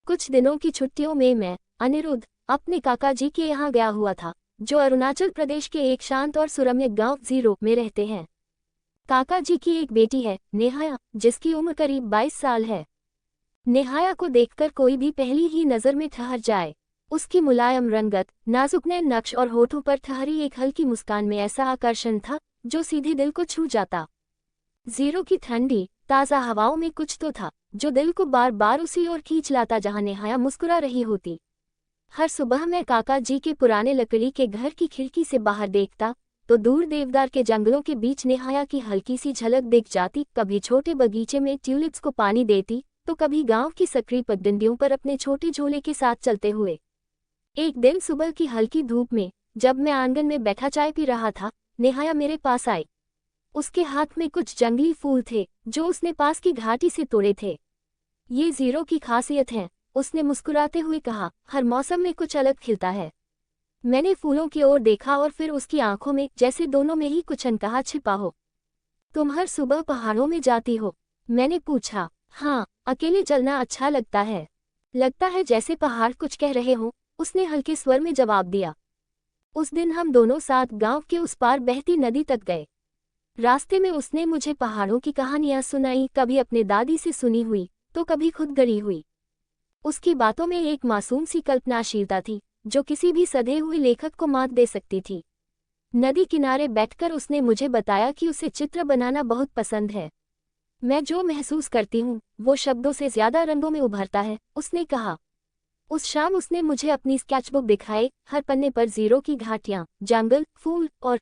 कुछ दिनों की छुट्टियों में मैं, अनिरुद्ध, अपने काका जी के यहाँ गया हुआ था, जो अरुणाचल प्रदेश के एक शांत और सुरम्य गांव जीरो में रहते हैं। काका जी की एक बेटी है, नेहाया, जिसकी उम्र करीब 22 साल है। नेहाया को देखकर कोई भी पहली ही नज़र में ठहर जाए। उसकी मुलायम रंगत, नाजुक नैन नक्श और होठों पर ठहरी एक हल्की मुस्कान में ऐसा आकर्षण था जो सीधे दिल को छू जाता। जीरो की ठंडी, ताज़ा हवाओं में कुछ तो था जो दिल को बार बार उसी ओर खींच लाता जहाँ नेहाया मुस्कुरा रही होती। हर सुबह मैं काका जी के पुराने लकड़ी के घर की खिड़की से बाहर देखता तो दूर देवदार के जंगलों के बीच नेहाया की हल्की सी झलक दिख जाती। कभी छोटे बगीचे में ट्यूलिप्स को पानी देती तो कभी गांव की सक्रिय पगडंडियों पर अपने छोटे झोले के साथ चलते हुए। एक दिन सुबह की हल्की धूप में जब मैं आंगन में बैठा चाय पी रहा था, नेहाया मेरे पास आई। उसके हाथ में कुछ जंगली फूल थे जो उसने पास की घाटी से तोड़े थे। ये जीरो की खासियत है, उसने मुस्कुराते हुए कहा, हर मौसम में कुछ अलग खिलता है। मैंने फूलों की ओर देखा और फिर उसकी आंखों में जैसे दोनों में ही कुछ अनकहा छिपा हो। तुम हर सुबह पहाड़ों में जाती हो? मैंने पूछा। हाँ, अकेले चलना अच्छा लगता है। लगता है जैसे पहाड़ कुछ कह रहे हो, उसने हल्के स्वर में जवाब दिया। उस दिन हम दोनों साथ गांव के उस पार बहती नदी तक गए। रास्ते में उसने मुझे पहाड़ों की कहानियां सुनाई, कभी अपने दादी से सुनी हुई तो कभी खुद गढ़ी हुई। उसकी बातों में एक मासूम सी कल्पनाशीलता थी जो किसी भी सधे हुए लेखक को मात दे सकती थी। नदी किनारे बैठकर उसने मुझे बताया कि उसे चित्र बनाना बहुत पसंद है। मैं जो महसूस करती हूँ वो शब्दों से ज्यादा रंगों में उभरता है, उसने कहा। उस शाम उसने मुझे अपनी स्केचबुक दिखाई। हर पन्ने पर जीरो की घाटियां, जंगल, फूल और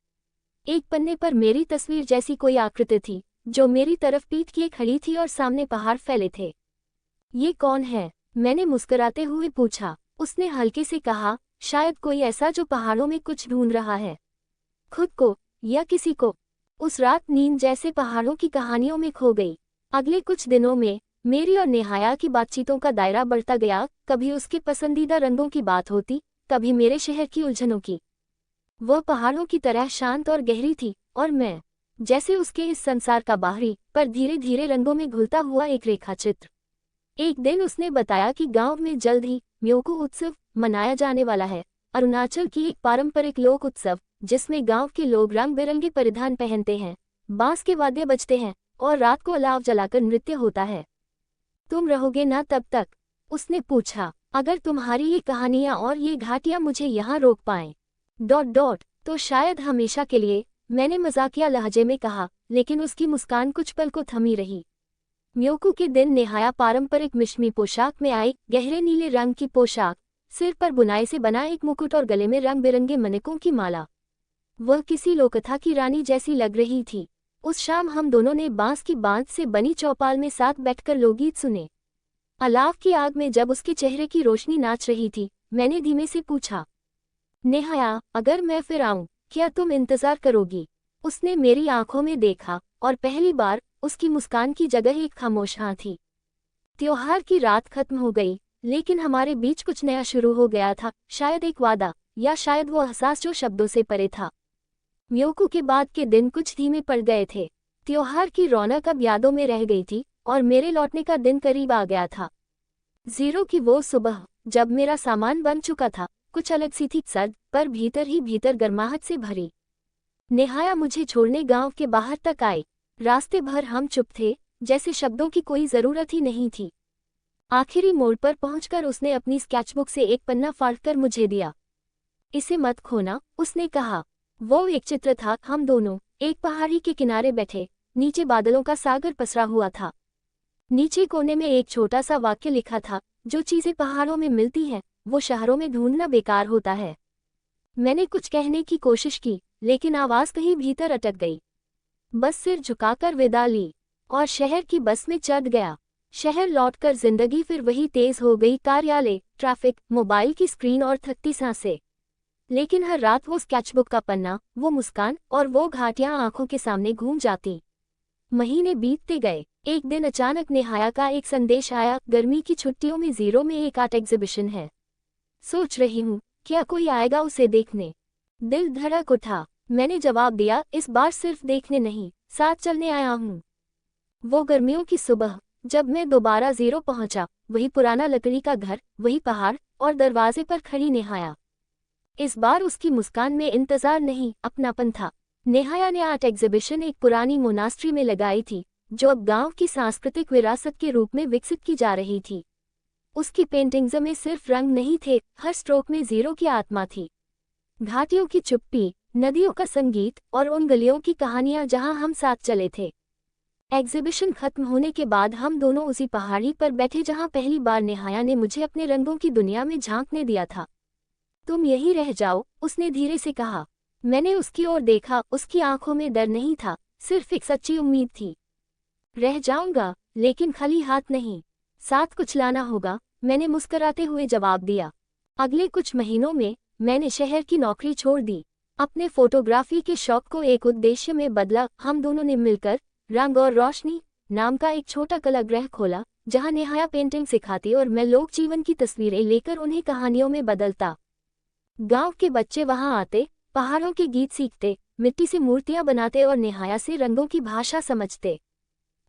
एक पन्ने पर मेरी तस्वीर जैसी कोई आकृति थी जो मेरी तरफ पीठ किए खड़ी थी और सामने पहाड़ फैले थे। ये कौन है? मैंने मुस्कुराते हुए पूछा। उसने हल्के से कहा, शायद कोई ऐसा जो पहाड़ों में कुछ ढूंढ रहा है, खुद को या किसी को। उस रात नींद जैसे पहाड़ों की कहानियों में खो गई। अगले कुछ दिनों में मेरी और नेहाया की बातचीतों का दायरा बढ़ता गया। कभी उसके पसंदीदा रंगों की बात होती, कभी मेरे शहर की उलझनों की। वह पहाड़ों की तरह शांत और गहरी थी और मैं जैसे उसके इस संसार का बाहरी पर धीरे धीरे रंगों में घुलता हुआ एक रेखाचित्र। एक दिन उसने बताया कि गांव में जल्द ही म्योकू उत्सव मनाया जाने वाला है। अरुणाचल की एक पारंपरिक लोक उत्सव जिसमें गांव के लोग रंग बिरंगे परिधान पहनते हैं, बांस के वाद्य बजते हैं और रात को अलाव जलाकर नृत्य होता है। तुम रहोगे ना तब तक? उसने पूछा। अगर तुम्हारी ये कहानियां और ये घाटियां मुझे यहाँ रोक पाएं तो शायद हमेशा के लिए, मैंने मजाकिया लहजे में कहा, लेकिन उसकी मुस्कान कुछ पल को थमी रही। म्योकू के दिन नेहाया पारंपरिक मिश्मी पोशाक में आई, गहरे नीले रंग की पोशाक, सिर पर बुनाई से बना एक मुकुट और गले में रंग बिरंगे मणिकों की माला। वह किसी लोककथा की रानी जैसी लग रही थी। उस शाम हम दोनों ने बांस की बांध से बनी चौपाल में साथ बैठकर लोकगीत सुने। अलाव की आग में जब उसके चेहरे की रोशनी नाच रही थी, मैंने धीमे से पूछा, नेहाया, अगर मैं फिर आऊं, क्या तुम इंतजार करोगी? उसने मेरी आंखों में देखा और पहली बार उसकी मुस्कान की जगह एक खामोश हाँ थी। त्योहार की रात खत्म हो गई, लेकिन हमारे बीच कुछ नया शुरू हो गया था। शायद एक वादा, या शायद वो एहसास जो शब्दों से परे था। म्योकू के बाद के दिन कुछ धीमे पड़ गए थे। त्योहार की रौनक अब यादों में रह गई थी और मेरे लौटने का दिन करीब आ गया था। जीरो की वो सुबह जब मेरा सामान बन चुका था, कुछ अलग सी थी, सर्द पर भीतर ही भीतर गर्माहट से भरी। नेहाया मुझे छोड़ने गांव के बाहर तक आई। रास्ते भर हम चुप थे, जैसे शब्दों की कोई जरूरत ही नहीं थी। आखिरी मोड़ पर पहुंचकर उसने अपनी स्केचबुक से एक पन्ना फाड़कर मुझे दिया। इसे मत खोना, उसने कहा। वो एक चित्र था, हम दोनों एक पहाड़ी के किनारे बैठे, नीचे बादलों का सागर पसरा हुआ था। नीचे कोने में एक छोटा सा वाक्य लिखा था, जो चीजें पहाड़ों में मिलती हैं वो शहरों में ढूंढना बेकार होता है। मैंने कुछ कहने की कोशिश की, लेकिन आवाज कहीं भीतर अटक गई। बस सिर झुकाकर विदा ली और शहर की बस में चढ़ गया। शहर लौटकर जिंदगी फिर वही तेज हो गई, कार्यालय, ट्रैफिक, मोबाइल की स्क्रीन और थकती सांसें। लेकिन हर रात वो स्केचबुक का पन्ना, वो मुस्कान और वो घाटियां आंखों के सामने घूम जाती। महीने बीतते गए। एक दिन अचानक नेहाया का एक संदेश आया, गर्मी की छुट्टियों में जीरो में एक आर्ट एग्जीबिशन है, सोच रही हूँ क्या कोई आएगा उसे देखने। दिल धड़क उठा। मैंने जवाब दिया, इस बार सिर्फ देखने नहीं, साथ चलने आया हूँ। वो गर्मियों की सुबह जब मैं दोबारा जीरो पहुंचा, वही पुराना लकड़ी का घर, वही पहाड़ और दरवाजे पर खड़ी नेहाया। इस बार उसकी मुस्कान में इंतजार नहीं, अपनापन था। नेहाया ने आर्ट एग्जीबिशन एक पुरानी मोनास्ट्री में लगाई थी, जो अब गांव की सांस्कृतिक विरासत के रूप में विकसित की जा रही थी। उसकी पेंटिंग्स में सिर्फ रंग नहीं थे, हर स्ट्रोक में जीरो की आत्मा थी। घाटियों की चुप्पी, नदियों का संगीत और उन गलियों की कहानियां जहां हम साथ चले थे। एग्जीबिशन खत्म होने के बाद हम दोनों उसी पहाड़ी पर बैठे जहां पहली बार नेहाया ने मुझे अपने रंगों की दुनिया में झांकने दिया था। तुम यहीं रह जाओ, उसने धीरे से कहा। मैंने उसकी ओर देखा, उसकी आंखों में डर नहीं था, सिर्फ एक सच्ची उम्मीद थी। रह जाऊंगा, लेकिन खाली हाथ नहीं, साथ कुछ लाना होगा, मैंने मुस्कुराते हुए जवाब दिया। अगले कुछ महीनों में मैंने शहर की नौकरी छोड़ दी, अपने फोटोग्राफी के शौक को एक उद्देश्य में बदला। हम दोनों ने मिलकर रंग और रोशनी नाम का एक छोटा कलागृह खोला, जहां नेहाया पेंटिंग सिखाती और मैं लोक जीवन की तस्वीरें लेकर उन्हें कहानियों में बदलता। गांव के बच्चे वहां आते, पहाड़ों के गीत सीखते, मिट्टी से मूर्तियां बनाते और नेहाया से रंगों की भाषा समझते।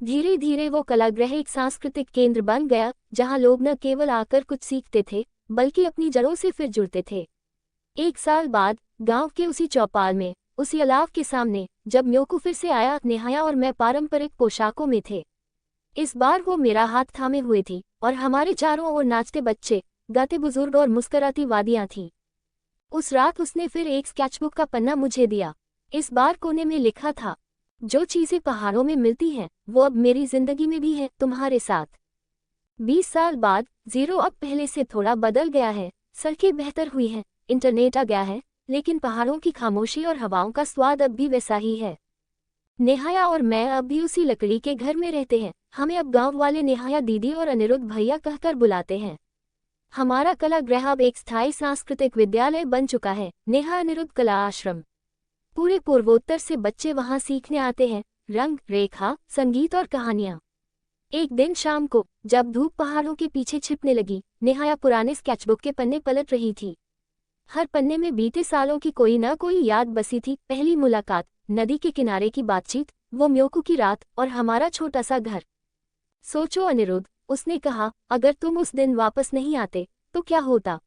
धीरे धीरे वो कलागृह एक सांस्कृतिक केंद्र बन गया, जहां लोग न केवल आकर कुछ सीखते थे, बल्कि अपनी जड़ों से फिर जुड़ते थे। एक साल बाद गांव के उसी चौपाल में, उसी अलाव के सामने, जब म्योकू फिर से आया, नेहाया और मैं पारंपरिक पोशाकों में थे। इस बार वो मेरा हाथ थामे हुए थी और हमारे चारों ओर नाचते बच्चे, गाते बुजुर्ग और मुस्कराती वादियां थीं। उस रात उसने फिर एक स्केचबुक का पन्ना मुझे दिया। इस बार कोने में लिखा था, जो चीजें पहाड़ों में मिलती हैं वो अब मेरी जिंदगी में भी है, तुम्हारे साथ। 20 साल बाद जीरो अब पहले से थोड़ा बदल गया है। सड़कें बेहतर हुई हैं, इंटरनेट आ गया है, लेकिन पहाड़ों की खामोशी और हवाओं का स्वाद अब भी वैसा ही है। नेहाया और मैं अब भी उसी लकड़ी के घर में रहते हैं। हमें अब गांव वाले नेहाया दीदी और अनिरुद्ध भैया कहकर बुलाते हैं। हमारा कलागृह अब एक स्थायी सांस्कृतिक विद्यालय बन चुका है, नेहा अनिरुद्ध कला आश्रम। पूरे पूर्वोत्तर से बच्चे वहां सीखने आते हैं, रंग, रेखा, संगीत और कहानियां। एक दिन शाम को जब धूप पहाड़ों के पीछे छिपने लगी, नेहाया पुराने स्केचबुक के पन्ने पलट रही थी। हर पन्ने में बीते सालों की कोई न कोई याद बसी थी। पहली मुलाकात, नदी के किनारे की बातचीत, वो म्योकू की रात और हमारा छोटा सा घर। सोचो अनिरुद्ध, उसने कहा, अगर तुम उस दिन वापस नहीं आते तो क्या होता?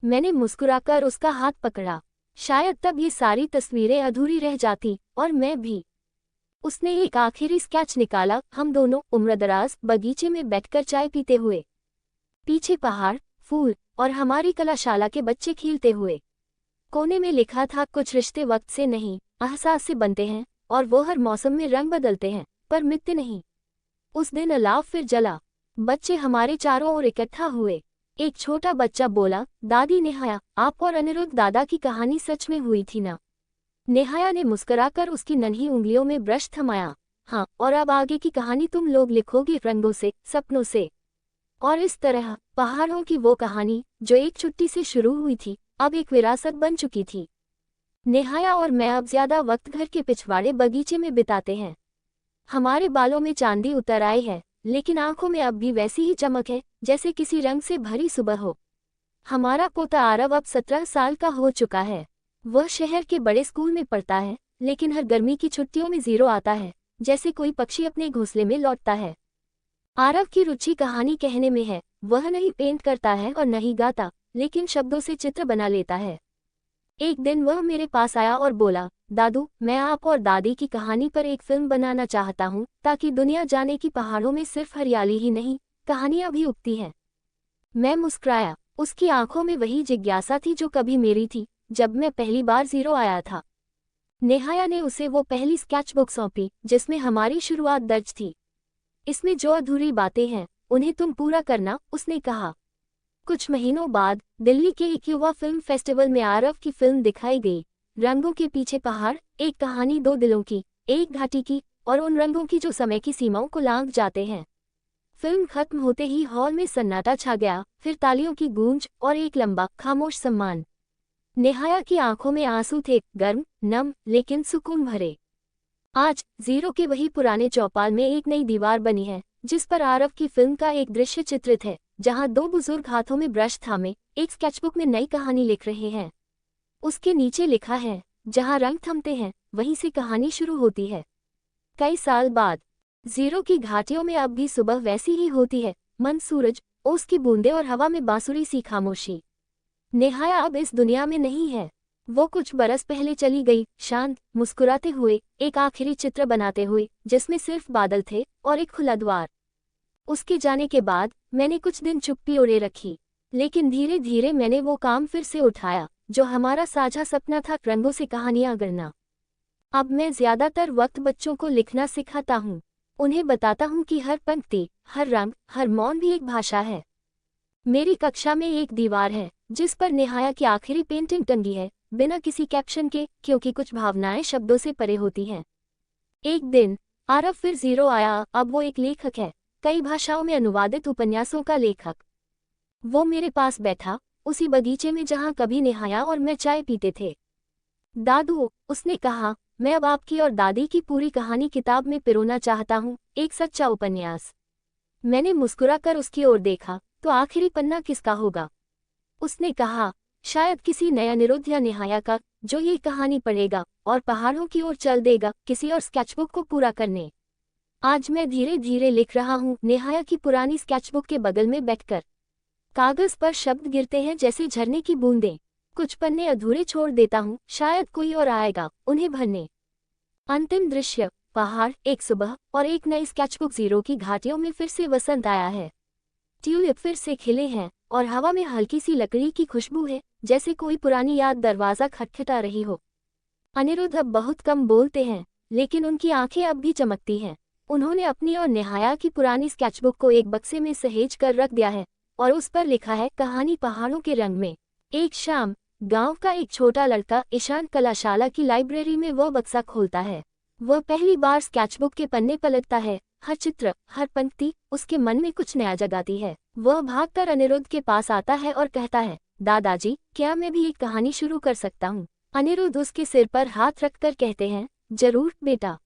मैंने मुस्कुराकर उसका हाथ पकड़ा। शायद तब ये सारी तस्वीरें अधूरी रह जाती, और मैं भी। उसने एक आखिरी स्केच निकाला, हम दोनों उम्रदराज बगीचे में बैठकर चाय पीते हुए। पीछे पहाड़, फूल और हमारी कलाशाला के बच्चे खेलते हुए। कोने में लिखा था, कुछ रिश्ते वक्त से नहीं, एहसास से बनते हैं, और वो हर मौसम में रंग बदलते हैं, पर मिटते नहीं। उस दिन अलाव फिर जला। बच्चे हमारे चारों ओर इकट्ठा हुए। एक छोटा बच्चा बोला, दादी नेहाया, आप और अनिरुद्ध दादा की कहानी सच में हुई थी ना? नेहाया ने मुस्कुराकर उसकी नन्ही उंगलियों में ब्रश थमाया। हाँ, और अब आगे की कहानी तुम लोग लिखोगे, रंगों से, सपनों से। और इस तरह पहाड़ों की वो कहानी, जो एक छुट्टी से शुरू हुई थी, अब एक विरासत बन चुकी थी। नेहाया और मैं अब ज्यादा वक्त घर के पिछवाड़े बगीचे में बिताते हैं। हमारे बालों में चांदी उतर आई है, लेकिन आंखों में अब भी वैसी ही चमक है, जैसे किसी रंग से भरी सुबह हो। हमारा पोता आरव अब 17 साल का हो चुका है। वह शहर के बड़े स्कूल में पढ़ता है, लेकिन हर गर्मी की छुट्टियों में जीरो आता है, जैसे कोई पक्षी अपने घोंसले में लौटता है। आरव की रुचि कहानी कहने में है। वह नहीं पेंट करता है और नहीं गाता, लेकिन शब्दों से चित्र बना लेता है। एक दिन वह मेरे पास आया और बोला, दादू, मैं आप और दादी की कहानी पर एक फिल्म बनाना चाहता हूँ, ताकि दुनिया जाने कि पहाड़ों में सिर्फ हरियाली ही नहीं, कहानियां भी उगती हैं। मैं मुस्कुराया। उसकी आंखों में वही जिज्ञासा थी जो कभी मेरी थी, जब मैं पहली बार जीरो आया था। नेहाया ने उसे वो पहली स्केचबुक सौंपी, जिसमें हमारी शुरुआत दर्ज थी। इसमें जो अधूरी बातें हैं, उन्हें तुम पूरा करना, उसने कहा। कुछ महीनों बाद दिल्ली के एक युवा फिल्म फेस्टिवल में आरव की फिल्म दिखाई गई। रंगों के पीछे पहाड़, एक कहानी दो दिलों की, एक घाटी की, और उन रंगों की जो समय की सीमाओं को लांघ जाते हैं। फिल्म खत्म होते ही हॉल में सन्नाटा छा गया, फिर तालियों की गूंज और एक लंबा खामोश सम्मान। नेहाया की आंखों में आंसू थे, गर्म, नम, लेकिन सुकून भरे। आज जीरो के वही पुराने चौपाल में एक नई दीवार बनी है, जिस पर आरव की फिल्म का एक दृश्य चित्रित है, जहां दो बुजुर्ग हाथों में ब्रश थामे एक स्केचबुक में नई कहानी लिख रहे हैं। उसके नीचे लिखा है, जहां रंग थमते हैं, वहीं से कहानी शुरू होती है। कई साल बाद जीरो की घाटियों में अब भी सुबह वैसी ही होती है, मन सूरज, ओस की बूंदें और हवा में बांसुरी सी खामोशी। नेहाया अब इस दुनिया में नहीं है। वो कुछ बरस पहले चली गई, शांत, मुस्कुराते हुए, एक आखिरी चित्र बनाते हुए जिसमें सिर्फ बादल थे और एक खुला द्वार। उसके जाने के बाद मैंने कुछ दिन चुप्पी ओढ़े रखी, लेकिन धीरे धीरे मैंने वो काम फिर से उठाया जो हमारा साझा सपना था, रंगों से कहानियां गढ़ना। अब मैं ज्यादातर वक्त बच्चों को लिखना सिखाता हूँ। उन्हें बताता हूँ कि हर पंक्ति, हर रंग, हर मौन भी एक भाषा है। मेरी कक्षा में एक दीवार है जिस पर नेहाया की आखिरी पेंटिंग टंगी है, बिना किसी कैप्शन के, क्योंकि कुछ भावनाएं शब्दों से परे होती हैं। एक दिन आरव फिर जीरो आया। अब वो एक लेखक है, कई भाषाओं में अनुवादित उपन्यासों का लेखक। वो मेरे पास बैठा, उसी बगीचे में जहां कभी नेहाया और मैं चाय पीते थे। दादू, उसने कहा, मैं अब आपकी और दादी की पूरी कहानी किताब में पिरोना चाहता हूँ, एक सच्चा उपन्यास। मैंने मुस्कुराकर उसकी ओर देखा, तो आखिरी पन्ना किसका होगा? उसने कहा, शायद किसी नया अनिरुद्ध या नेहाया का, जो ये कहानी पढ़ेगा और पहाड़ों की ओर चल देगा किसी और स्केचबुक को पूरा करने। आज मैं धीरे धीरे लिख रहा हूँ, नेहाया की पुरानी स्केचबुक के बगल में बैठकर। कागज पर शब्द गिरते हैं जैसे झरने की बूंदें। कुछ पन्ने अधूरे छोड़ देता हूँ, शायद कोई और आएगा उन्हें भरने। अंतिम दृश्य, पहाड़, एक सुबह और एक नई स्केचबुक। जीरो की घाटियों में फिर से वसंत आया है। ट्यूलिप फिर से खिले हैं और हवा में हल्की सी लकड़ी की खुशबू है, जैसे कोई पुरानी याद दरवाजा खटखटा रही हो। अनिरुद्ध अब बहुत कम बोलते हैं, लेकिन उनकी आंखें अब भी चमकती हैं। उन्होंने अपनी और नेहाया की पुरानी स्केचबुक को एक बक्से में सहेज कर रख दिया है और उस पर लिखा है, कहानी पहाड़ों के रंग में। एक शाम, गांव का एक छोटा लड़का ईशान कलाशाला की लाइब्रेरी में वो बक्सा खोलता है। वह पहली बार स्केचबुक के पन्ने पलटता है। हर चित्र, हर पंक्ति उसके मन में कुछ नया जगाती है। वह भागकर अनिरुद्ध के पास आता है और कहता है, दादाजी, क्या मैं भी एक कहानी शुरू कर सकता हूँ? अनिरुद्ध उसके सिर पर हाथ रखकर कहते हैं, जरूर बेटा,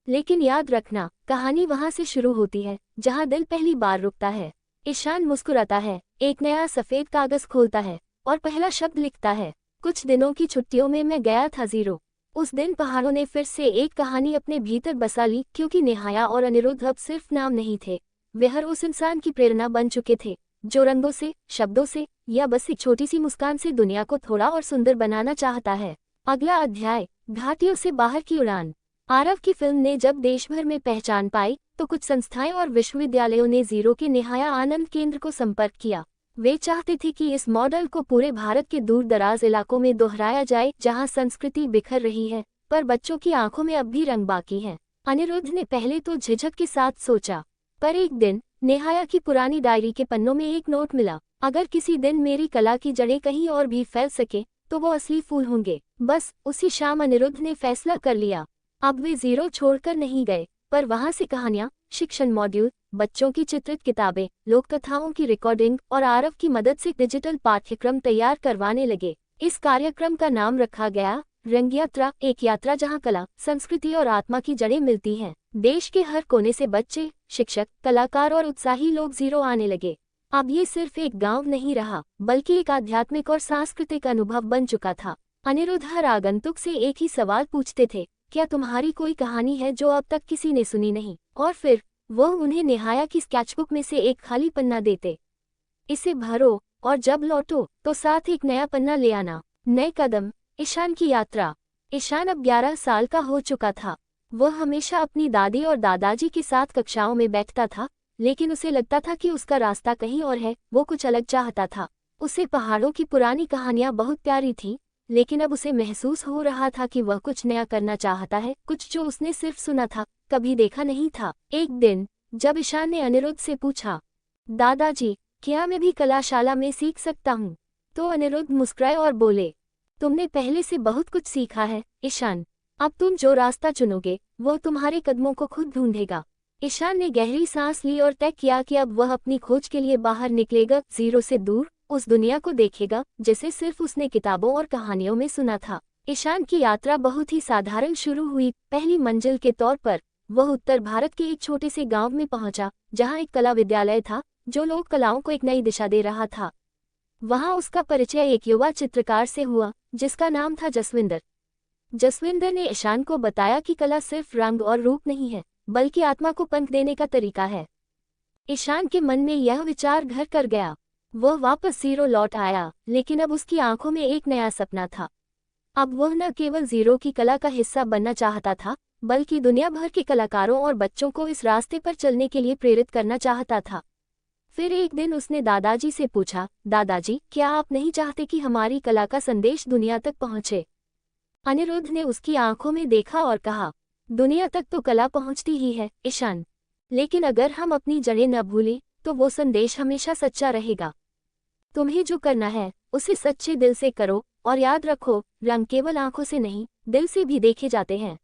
लेकिन याद रखना, कहानी वहां से शुरू होती है जहां दिल पहली बार रुकता है। ईशान मुस्कुराता है, एक नया सफेद कागज खोलता है और पहला शब्द लिखता है, कुछ दिनों की छुट्टियों में मैं गया था जीरो। उस दिन पहाड़ों ने फिर से एक कहानी अपने भीतर बसा ली, क्योंकि नेहाया और अनिरुद्ध अब सिर्फ नाम नहीं थे, वे हर उस इंसान की प्रेरणा बन चुके थे जो रंगों से, शब्दों से या बस एक छोटी सी मुस्कान से दुनिया को थोड़ा और सुंदर बनाना चाहता है। अगला अध्याय, घाटियों से बाहर की उड़ान। आरव की फिल्म ने जब देश भर में पहचान पाई, तो कुछ संस्थाएं और विश्वविद्यालयों ने जीरो के नेहाया आनंद केंद्र को संपर्क किया। वे चाहते थे कि इस मॉडल को पूरे भारत के दूर दराज इलाकों में दोहराया जाए, जहां संस्कृति बिखर रही है पर बच्चों की आंखों में अब भी रंग बाकी हैं। अनिरुद्ध ने पहले तो झिझक के साथ सोचा, पर एक दिन नेहाया की पुरानी डायरी के पन्नों में एक नोट मिला, अगर किसी दिन मेरी कला की जड़ें कहीं और भी फैल सके तो वो असली फूल होंगे। बस उसी शाम अनिरुद्ध ने फैसला कर लिया। अब वे जीरो छोड़कर नहीं गए, पर वहां से कहानियां, शिक्षण मॉड्यूल, बच्चों की चित्रित किताबें, लोक कथाओं की रिकॉर्डिंग और आरव की मदद से डिजिटल पाठ्यक्रम तैयार करवाने लगे। इस कार्यक्रम का नाम रखा गया रंग यात्रा, एक यात्रा जहां कला, संस्कृति और आत्मा की जड़ें मिलती हैं। देश के हर कोने से बच्चे, शिक्षक, कलाकार और उत्साही लोग जीरो आने लगे। अब ये सिर्फ एक गांव नहीं रहा, बल्कि एक आध्यात्मिक और सांस्कृतिक अनुभव बन चुका था। अनिरुद्ध हर आगंतुक से एक ही सवाल पूछते थे, क्या तुम्हारी कोई कहानी है जो अब तक किसी ने सुनी नहीं? और फिर वो उन्हें नेहाया की स्केचबुक में से एक खाली पन्ना देते, इसे भरो और जब लौटो तो साथ एक नया पन्ना ले आना। नए कदम, ईशान की यात्रा। ईशान अब 11 साल का हो चुका था। वह हमेशा अपनी दादी और दादाजी के साथ कक्षाओं में बैठता था, लेकिन उसे लगता था कि उसका रास्ता कहीं और है। वो कुछ अलग चाहता था। उसे पहाड़ों की पुरानी कहानियां बहुत प्यारी थीं, लेकिन अब उसे महसूस हो रहा था कि वह कुछ नया करना चाहता है, कुछ जो उसने सिर्फ सुना था, कभी देखा नहीं था। एक दिन जब ईशान ने अनिरुद्ध से पूछा, दादाजी, क्या मैं भी कलाशाला में सीख सकता हूँ? तो अनिरुद्ध मुस्कुराए और बोले, तुमने पहले से बहुत कुछ सीखा है ईशान, अब तुम जो रास्ता चुनोगे वो तुम्हारे कदमों को खुद ढूंढेगा। ईशान ने गहरी सांस ली और तय किया कि अब वह अपनी खोज के लिए बाहर निकलेगा, जीरो से दूर, उस दुनिया को देखेगा जिसे सिर्फ उसने किताबों और कहानियों में सुना था। ईशान की यात्रा बहुत ही साधारण शुरू हुई। पहली मंजिल के तौर पर वह उत्तर भारत के एक छोटे से गांव में पहुंचा, जहां एक कला विद्यालय था जो लोक कलाओं को एक नई दिशा दे रहा था। वहां उसका परिचय एक युवा चित्रकार से हुआ जिसका नाम था जसविंदर। जसविंदर ने ईशान को बताया कि कला सिर्फ रंग और रूप नहीं है, बल्कि आत्मा को पंख देने का तरीका है। ईशान के मन में यह विचार घर कर गया। वह वापस जीरो लौट आया, लेकिन अब उसकी आंखों में एक नया सपना था। अब वह न केवल जीरो की कला का हिस्सा बनना चाहता था, बल्कि दुनिया भर के कलाकारों और बच्चों को इस रास्ते पर चलने के लिए प्रेरित करना चाहता था। फिर एक दिन उसने दादाजी से पूछा, दादाजी, क्या आप नहीं चाहते कि हमारी कला का संदेश दुनिया तक पहुंचे? अनिरुद्ध ने उसकी आंखों में देखा और कहा, दुनिया तक तो कला पहुंचती ही है ईशान, लेकिन अगर हम अपनी जड़ें न भूलें तो वो संदेश हमेशा सच्चा रहेगा। तुम्हें जो करना है उसे सच्चे दिल से करो, और याद रखो, रंग केवल आंखों से नहीं, दिल से भी देखे जाते हैं।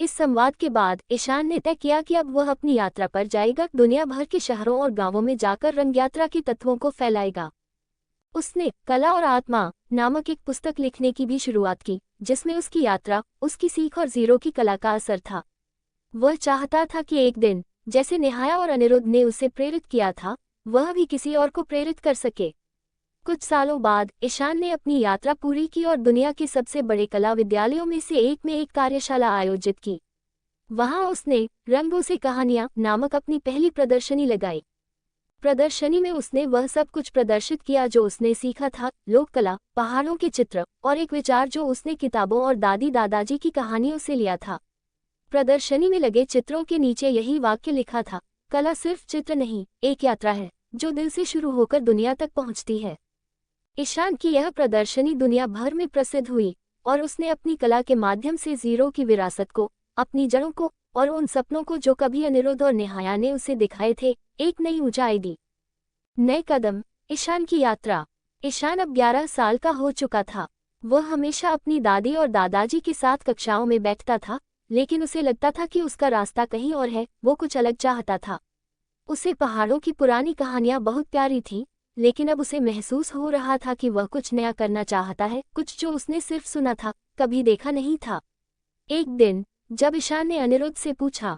इस संवाद के बाद ईशान ने तय किया कि अब वह अपनी यात्रा पर जाएगा, दुनिया भर के शहरों और गांवों में जाकर रंग यात्रा के तत्वों को फैलाएगा। उसने कला और आत्मा नामक एक पुस्तक लिखने की भी शुरुआत की, जिसमें उसकी यात्रा, उसकी सीख और जीरो की कला का असर था। वह चाहता था कि एक दिन, जैसे नेहाया और अनिरुद्ध ने उसे प्रेरित किया था, वह भी किसी और को प्रेरित कर सके। कुछ सालों बाद ईशान ने अपनी यात्रा पूरी की और दुनिया के सबसे बड़े कला विद्यालयों में से एक में एक कार्यशाला आयोजित की। वहां उसने रंगों से कहानियां नामक अपनी पहली प्रदर्शनी लगाई। प्रदर्शनी में उसने वह सब कुछ प्रदर्शित किया जो उसने सीखा था, लोक कला, पहाड़ों के चित्र और एक विचार जो उसने किताबों और दादी दादाजी की कहानियों से लिया था। प्रदर्शनी में लगे चित्रों के नीचे यही वाक्य लिखा था, कला सिर्फ चित्र नहीं, एक यात्रा है जो दिल से शुरू होकर दुनिया तक पहुंचती है। ईशान की यह प्रदर्शनी दुनिया भर में प्रसिद्ध हुई और उसने अपनी कला के माध्यम से जीरो की विरासत को, अपनी जड़ों को और उन सपनों को जो कभी अनिरुद्ध और नेहाया ने उसे दिखाए थे, एक नई ऊंचाई दी। नए कदम, ईशान की यात्रा। ईशान अब 11 साल का हो चुका था। वह हमेशा अपनी दादी और दादाजी के साथ कक्षाओं में बैठता था, लेकिन उसे लगता था कि उसका रास्ता कहीं और है, वो कुछ अलग चाहता था। उसे पहाड़ों की पुरानी कहानियां बहुत प्यारी थीं, लेकिन अब उसे महसूस हो रहा था कि वह कुछ नया करना चाहता है, कुछ जो उसने सिर्फ सुना था, कभी देखा नहीं था। एक दिन जब ईशान ने अनिरुद्ध से पूछा,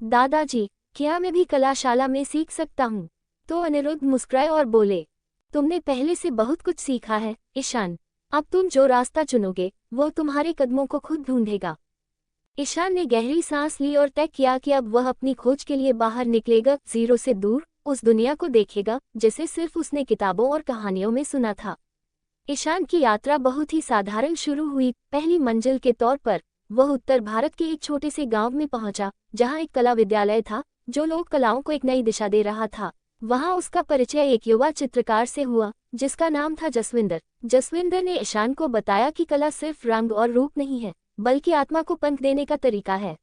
दादाजी, क्या मैं भी कलाशाला में सीख सकता हूँ? तो अनिरुद्ध मुस्कुराए और बोले, तुमने पहले से बहुत कुछ सीखा है ईशान, अब तुम जो रास्ता चुनोगे वो तुम्हारे कदमों को खुद ढूंढेगा। ईशान ने गहरी सांस ली और तय किया कि अब वह अपनी खोज के लिए बाहर निकलेगा, जीरो से दूर, उस दुनिया को देखेगा जिसे सिर्फ उसने किताबों और कहानियों में सुना था। ईशान की यात्रा बहुत ही साधारण शुरू हुई। पहली मंजिल के तौर पर वह उत्तर भारत के एक छोटे से गांव में पहुंचा, जहां एक कला विद्यालय था जो लोक कलाओं को एक नई दिशा दे रहा था। वहां उसका परिचय एक युवा चित्रकार से हुआ जिसका नाम था जसविंदर। जसविंदर ने ईशान को बताया कि कला सिर्फ रंग और रूप नहीं है, बल्कि आत्मा को पंख देने का तरीका है।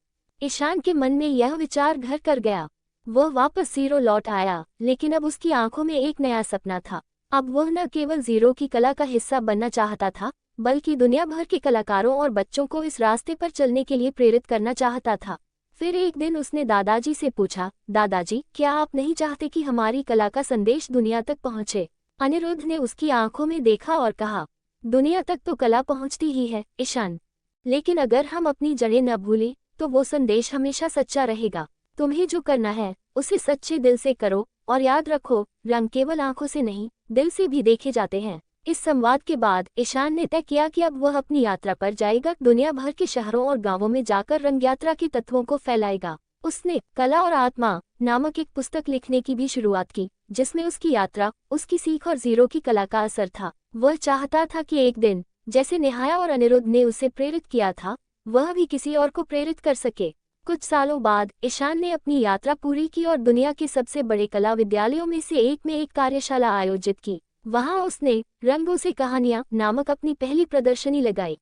ईशान के मन में यह विचार घर कर गया। वह वापस जीरो लौट आया, लेकिन अब उसकी आंखों में एक नया सपना था। अब वह न केवल जीरो की कला का हिस्सा बनना चाहता था, बल्कि दुनिया भर के कलाकारों और बच्चों को इस रास्ते पर चलने के लिए प्रेरित करना चाहता था। फिर एक दिन उसने दादाजी से पूछा, दादाजी, क्या आप नहीं चाहते कि हमारी कला का संदेश दुनिया तक पहुंचे? अनिरुद्ध ने उसकी आंखों में देखा और कहा, दुनिया तक तो कला पहुंचती ही है ईशान, लेकिन अगर हम अपनी जड़ें न भूलें तो वो संदेश हमेशा सच्चा रहेगा। तुम्हें जो करना है उसे सच्चे दिल से करो, और याद रखो, रंग केवल आंखों से नहीं, दिल से भी देखे जाते हैं। इस संवाद के बाद ईशान ने तय किया कि अब वह अपनी यात्रा पर जाएगा, दुनिया भर के शहरों और गांवों में जाकर रंग यात्रा के तत्वों को फैलाएगा। उसने कला और आत्मा नामक एक पुस्तक लिखने की भी शुरुआत की, जिसमें उसकी यात्रा, उसकी सीख और जीरो की कला का असर था। वह चाहता था कि एक दिन, जैसे नेहाया और अनिरुद्ध ने उसे प्रेरित किया था, वह भी किसी और को प्रेरित कर सके। कुछ सालों बाद ईशान ने अपनी यात्रा पूरी की और दुनिया के सबसे बड़े कला विद्यालयों में से एक में एक कार्यशाला आयोजित की। वहां उसने रंगों से कहानियां नामक अपनी पहली प्रदर्शनी लगाई।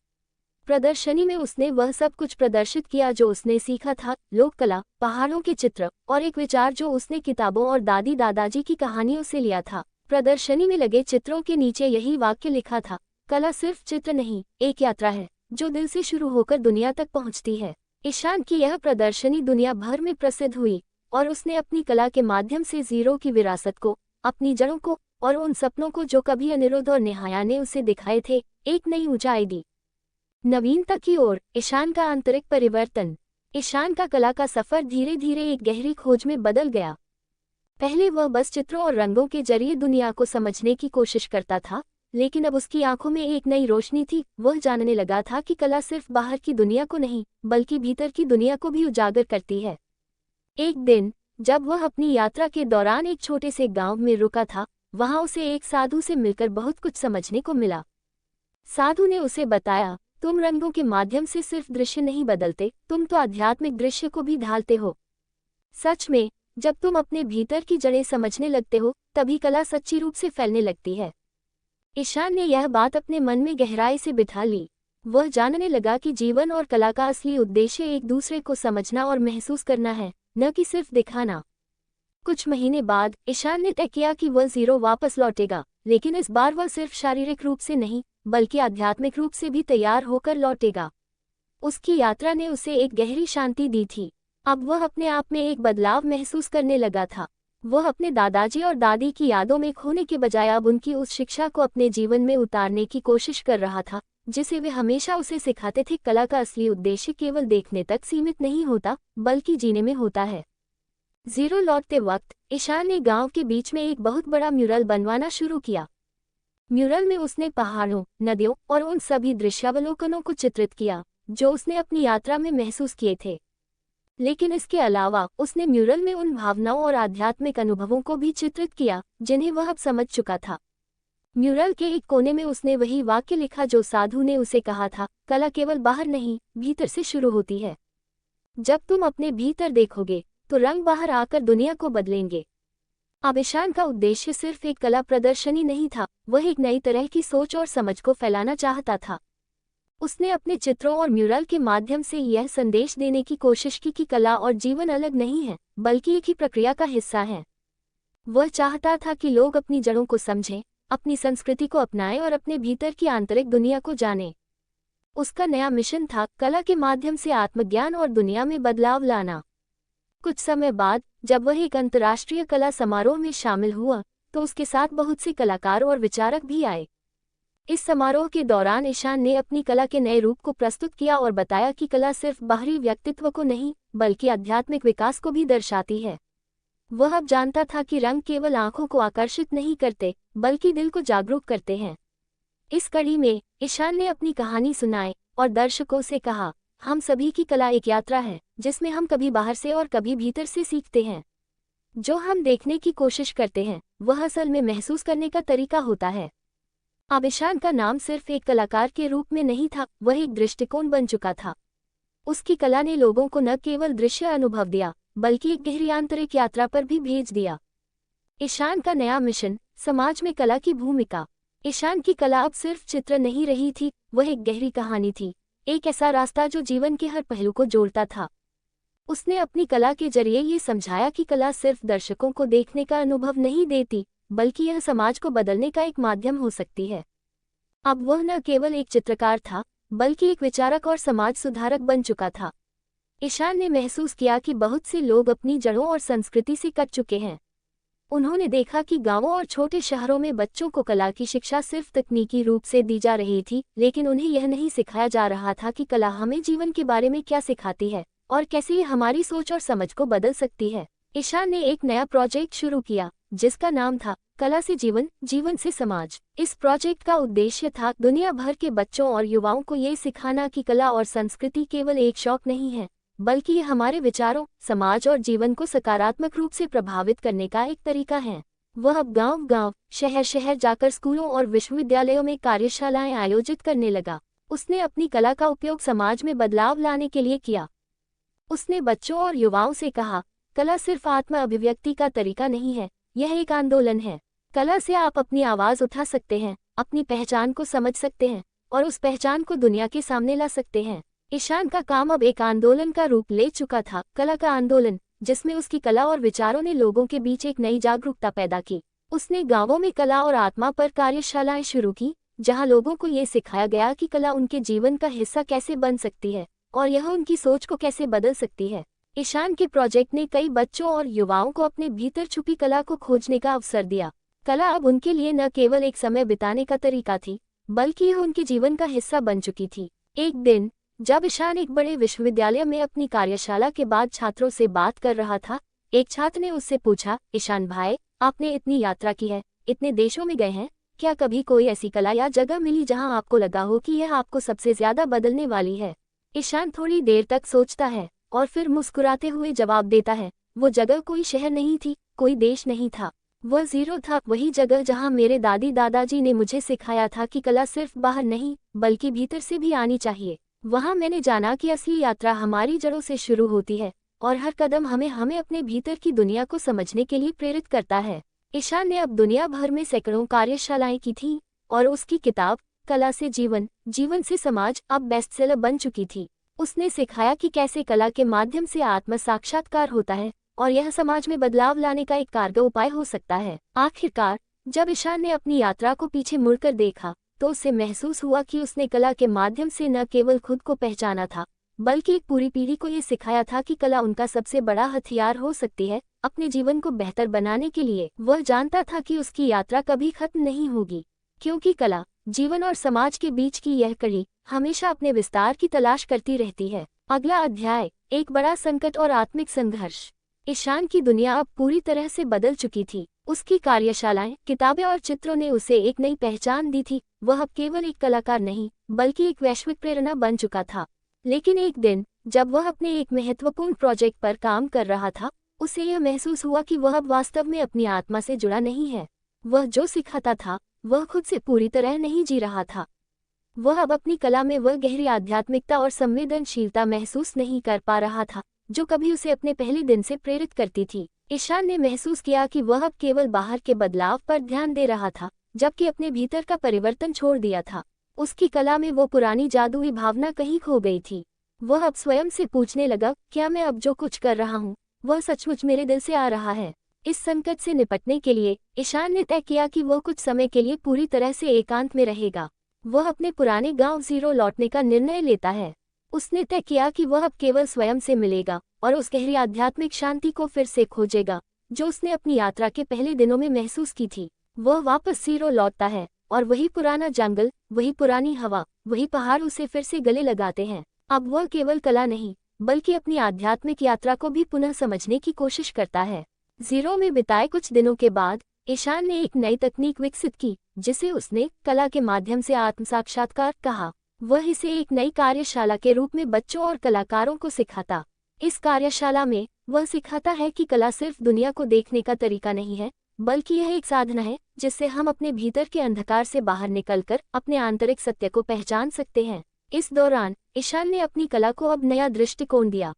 प्रदर्शनी में उसने वह सब कुछ प्रदर्शित किया जो उसने सीखा था, लोक कला, पहाड़ों के चित्र और एक विचार जो उसने किताबों और दादी दादाजी की कहानियों से लिया था। प्रदर्शनी में लगे चित्रों के नीचे यही वाक्य लिखा था, कला सिर्फ चित्र नहीं, एक यात्रा है जो दिल से शुरू होकर दुनिया तक पहुंचती है। ईशान की यह प्रदर्शनी दुनिया भर में प्रसिद्ध हुई और उसने अपनी कला के माध्यम से जीरो की विरासत को, अपनी जड़ों को और उन सपनों को जो कभी अनिरुद्ध और नेहाया ने उसे दिखाए थे, एक नई ऊंचाई दी। नवीनता की ओर ईशान का आंतरिक परिवर्तन। ईशान का कला का सफर धीरे धीरे एक गहरी खोज में बदल गया। पहले वह बस चित्रों और रंगों के जरिए दुनिया को समझने की कोशिश करता था, लेकिन अब उसकी आंखों में एक नई रोशनी थी। वह जानने लगा था कि कला सिर्फ बाहर की दुनिया को नहीं, बल्कि भीतर की दुनिया को भी उजागर करती है। एक दिन जब वह अपनी यात्रा के दौरान एक छोटे से गांव में रुका था, वहां उसे एक साधु से मिलकर बहुत कुछ समझने को मिला। साधु ने उसे बताया, तुम रंगों के माध्यम से सिर्फ दृश्य नहीं बदलते, तुम तो आध्यात्मिक दृश्य को भी ढालते हो। सच में, जब तुम अपने भीतर की जड़ें समझने लगते हो, तभी कला सच्ची रूप से फैलने लगती है। ईशान ने यह बात अपने मन में गहराई से बिठा ली। वह जानने लगा कि जीवन और कला का असली उद्देश्य एक दूसरे को समझना और महसूस करना है, न कि सिर्फ दिखाना। कुछ महीने बाद ईशान ने तय किया कि वह जीरो वापस लौटेगा, लेकिन इस बार वह सिर्फ शारीरिक रूप से नहीं, बल्कि आध्यात्मिक रूप से भी तैयार होकर लौटेगा। उसकी यात्रा ने उसे एक गहरी शांति दी थी। अब वह अपने आप में एक बदलाव महसूस करने लगा था। वह अपने दादाजी और दादी की यादों में खोने के बजाय अब उनकी उस शिक्षा को अपने जीवन में उतारने की कोशिश कर रहा था, जिसे वे हमेशा उसे सिखाते थे। कला का असली उद्देश्य केवल देखने तक सीमित नहीं होता, बल्कि जीने में होता है। जीरो लौटते वक्त ईशान ने गांव के बीच में एक बहुत बड़ा म्यूरल बनवाना शुरू किया। म्यूरल में उसने पहाड़ों, नदियों और उन सभी दृश्यावलोकनों को चित्रित किया जो उसने अपनी यात्रा में महसूस किए थे। लेकिन इसके अलावा उसने म्यूरल में उन भावनाओं और आध्यात्मिक अनुभवों को भी चित्रित किया जिन्हें वह अब समझ चुका था। म्यूरल के एक कोने में उसने वही वाक्य लिखा जो साधु ने उसे कहा था, कला केवल बाहर नहीं, भीतर से शुरू होती है। जब तुम अपने भीतर देखोगे तो रंग बाहर आकर दुनिया को बदलेंगे। अब ईशान का उद्देश्य सिर्फ एक कला प्रदर्शनी नहीं था, वह एक नई तरह की सोच और समझ को फैलाना चाहता था। उसने अपने चित्रों और म्यूरल के माध्यम से यह संदेश देने की कोशिश की कि कला और जीवन अलग नहीं है, बल्कि एक ही प्रक्रिया का हिस्सा है। वह चाहता था कि लोग अपनी जड़ों को समझें, अपनी संस्कृति को अपनाएं और अपने भीतर की आंतरिक दुनिया को जानें। उसका नया मिशन था कला के माध्यम से आत्मज्ञान और दुनिया में बदलाव लाना। कुछ समय बाद जब वह एक अंतर्राष्ट्रीय कला समारोह में शामिल हुआ, तो उसके साथ बहुत से कलाकार और विचारक भी आए। इस समारोह के दौरान ईशान ने अपनी कला के नए रूप को प्रस्तुत किया और बताया कि कला सिर्फ बाहरी व्यक्तित्व को नहीं, बल्कि आध्यात्मिक विकास को भी दर्शाती है। वह अब जानता था कि रंग केवल आंखों को आकर्षित नहीं करते, बल्कि दिल को जागरूक करते हैं। इस कड़ी में ईशान ने अपनी कहानी सुनाई और दर्शकों से कहा, हम सभी की कला एक यात्रा है, जिसमें हम कभी बाहर से और कभी भीतर से सीखते हैं। जो हम देखने की कोशिश करते हैं, वह असल में महसूस करने का तरीका होता है। अब ईशान का नाम सिर्फ एक कलाकार के रूप में नहीं था, वह एक दृष्टिकोण बन चुका था। उसकी कला ने लोगों को न केवल दृश्य अनुभव दिया, बल्कि एक गहरी आंतरिक यात्रा पर भी भेज दिया। ईशान का नया मिशन, समाज में कला की भूमिका। ईशान की कला अब सिर्फ चित्र नहीं रही थी, वह एक गहरी कहानी थी, एक ऐसा रास्ता जो जीवन के हर पहलू को जोड़ता था। उसने अपनी कला के जरिए ये समझाया कि कला सिर्फ दर्शकों को देखने का अनुभव नहीं देती, बल्कि यह समाज को बदलने का एक माध्यम हो सकती है। अब वह न केवल एक चित्रकार था, बल्कि एक विचारक और समाज सुधारक बन चुका था। ईशान ने महसूस किया कि बहुत से लोग अपनी जड़ों और संस्कृति से कट चुके हैं। उन्होंने देखा कि गांवों और छोटे शहरों में बच्चों को कला की शिक्षा सिर्फ तकनीकी रूप से दी जा रही थी, लेकिन उन्हें यह नहीं सिखाया जा रहा था कि कला हमें जीवन के बारे में क्या सिखाती है और कैसे ये हमारी सोच और समझ को बदल सकती है। ईशान ने एक नया प्रोजेक्ट शुरू किया, जिसका नाम था कला से जीवन, जीवन से समाज। इस प्रोजेक्ट का उद्देश्य था दुनिया भर के बच्चों और युवाओं को ये सिखाना कि कला और संस्कृति केवल एक शौक नहीं है, बल्कि ये हमारे विचारों, समाज और जीवन को सकारात्मक रूप से प्रभावित करने का एक तरीका है। वह अब गांव-गांव, शहर-शहर जाकर स्कूलों और विश्वविद्यालयों में कार्यशालाएं आयोजित करने लगा। उसने अपनी कला का उपयोग समाज में बदलाव लाने के लिए किया। उसने बच्चों और युवाओं से कहा, कला सिर्फ आत्म अभिव्यक्ति का तरीका नहीं है, यह एक आंदोलन है। कला से आप अपनी आवाज़ उठा सकते हैं, अपनी पहचान को समझ सकते हैं और उस पहचान को दुनिया के सामने ला सकते हैं। ईशान का काम अब एक आंदोलन का रूप ले चुका था, कला का आंदोलन, जिसमें उसकी कला और विचारों ने लोगों के बीच एक नई जागरूकता पैदा की। उसने गांवों में कला और आत्मा पर कार्यशालाएं शुरू की, जहां लोगों को ये सिखाया गया कि कला उनके जीवन का हिस्सा कैसे बन सकती है और यह उनकी सोच को कैसे बदल सकती है। ईशान के प्रोजेक्ट ने कई बच्चों और युवाओं को अपने भीतर छुपी कला को खोजने का अवसर दिया। कला अब उनके लिए न केवल एक समय बिताने का तरीका थी, बल्कि यह उनके जीवन का हिस्सा बन चुकी थी। एक दिन जब ईशान एक बड़े विश्वविद्यालय में अपनी कार्यशाला के बाद छात्रों से बात कर रहा था, एक छात्र ने उससे पूछा, ईशान भाई, आपने इतनी यात्रा की है, इतने देशों में गए हैं, क्या कभी कोई ऐसी कला या जगह मिली जहां आपको लगा हो कि यह आपको सबसे ज्यादा बदलने वाली है? ईशान थोड़ी देर तक सोचता है और फिर मुस्कुराते हुए जवाब देता है, वो जगह कोई शहर नहीं थी, कोई देश नहीं था। वह जीरो था, वही जगह जहाँ मेरे दादी दादाजी ने मुझे सिखाया था कि कला सिर्फ बाहर नहीं बल्कि भीतर से भी आनी चाहिए। वहाँ मैंने जाना कि असली यात्रा हमारी जड़ों से शुरू होती है और हर कदम हमें हमें अपने भीतर की दुनिया को समझने के लिए प्रेरित करता है। ईशान ने अब दुनिया भर में सैकड़ों कार्यशालाएं की थीं और उसकी किताब कला से जीवन, जीवन से समाज अब बेस्टसेलर बन चुकी थी। उसने सिखाया कि कैसे कला के माध्यम से आत्म साक्षात्कार होता है और यह समाज में बदलाव लाने का एक कारगर उपाय हो सकता है। आखिरकार जब ईशान ने अपनी यात्रा को पीछे मुड़कर देखा तो उसे महसूस हुआ कि उसने कला के माध्यम से न केवल खुद को पहचाना था बल्कि एक पूरी पीढ़ी को ये सिखाया था कि कला उनका सबसे बड़ा हथियार हो सकती है अपने जीवन को बेहतर बनाने के लिए। वह जानता था कि उसकी यात्रा कभी खत्म नहीं होगी, क्योंकि कला जीवन और समाज के बीच की यह कड़ी हमेशा अपने विस्तार की तलाश करती रहती है। अगला अध्याय, एक बड़ा संकट और आत्मिक संघर्ष। ईशान की दुनिया अब पूरी तरह से बदल चुकी थी। उसकी कार्यशालाएं, किताबें और चित्रों ने उसे एक नई पहचान दी थी। वह अब केवल एक कलाकार नहीं बल्कि एक वैश्विक प्रेरणा बन चुका था। लेकिन एक दिन जब वह अपने एक महत्वपूर्ण प्रोजेक्ट पर काम कर रहा था, उसे यह महसूस हुआ कि वह अब वास्तव में अपनी आत्मा से जुड़ा नहीं है। वह जो सिखाता था वह खुद से पूरी तरह नहीं जी रहा था। वह अब अपनी कला में वह गहरी आध्यात्मिकता और संवेदनशीलता महसूस नहीं कर पा रहा था जो कभी उसे अपने पहले दिन से प्रेरित करती थी। ईशान ने महसूस किया कि वह अब केवल बाहर के बदलाव पर ध्यान दे रहा था जबकि अपने भीतर का परिवर्तन छोड़ दिया था। उसकी कला में वो पुरानी जादुई भावना कहीं खो गई थी। वह अब स्वयं से पूछने लगा, क्या मैं अब जो कुछ कर रहा हूँ वह सचमुच मेरे दिल से आ रहा है? इस संकट से निपटने के लिए ईशान ने तय किया कि वह कुछ समय के लिए पूरी तरह से एकांत में रहेगा। वह अपने पुराने गांव जीरो लौटने का निर्णय लेता है। उसने तय किया कि वह अब केवल स्वयं से मिलेगा और उस गहरी आध्यात्मिक शांति को फिर से खोजेगा जो उसने अपनी यात्रा के पहले दिनों में महसूस की थी। वह वापस जीरो लौटता है और वही पुराना जंगल, वही पुरानी हवा, वही पहाड़ उसे फिर से गले लगाते हैं। अब वह केवल कला नहीं बल्कि अपनी आध्यात्मिक यात्रा को भी पुनः समझने की कोशिश करता है। जीरो में बिताए कुछ दिनों के बाद ईशान ने एक नई तकनीक विकसित की जिसे उसने कला के माध्यम से आत्म साक्षात्कार कहा। वह इसे एक नई कार्यशाला के रूप में बच्चों और कलाकारों को सिखाता। इस कार्यशाला में वह सिखाता है कि कला सिर्फ दुनिया को देखने का तरीका नहीं है बल्कि यह एक साधन है जिससे हम अपने भीतर के अंधकार से बाहर निकलकर अपने आंतरिक सत्य को पहचान सकते हैं। इस दौरान ईशान ने अपनी कला को अब नया दृष्टिकोण दिया।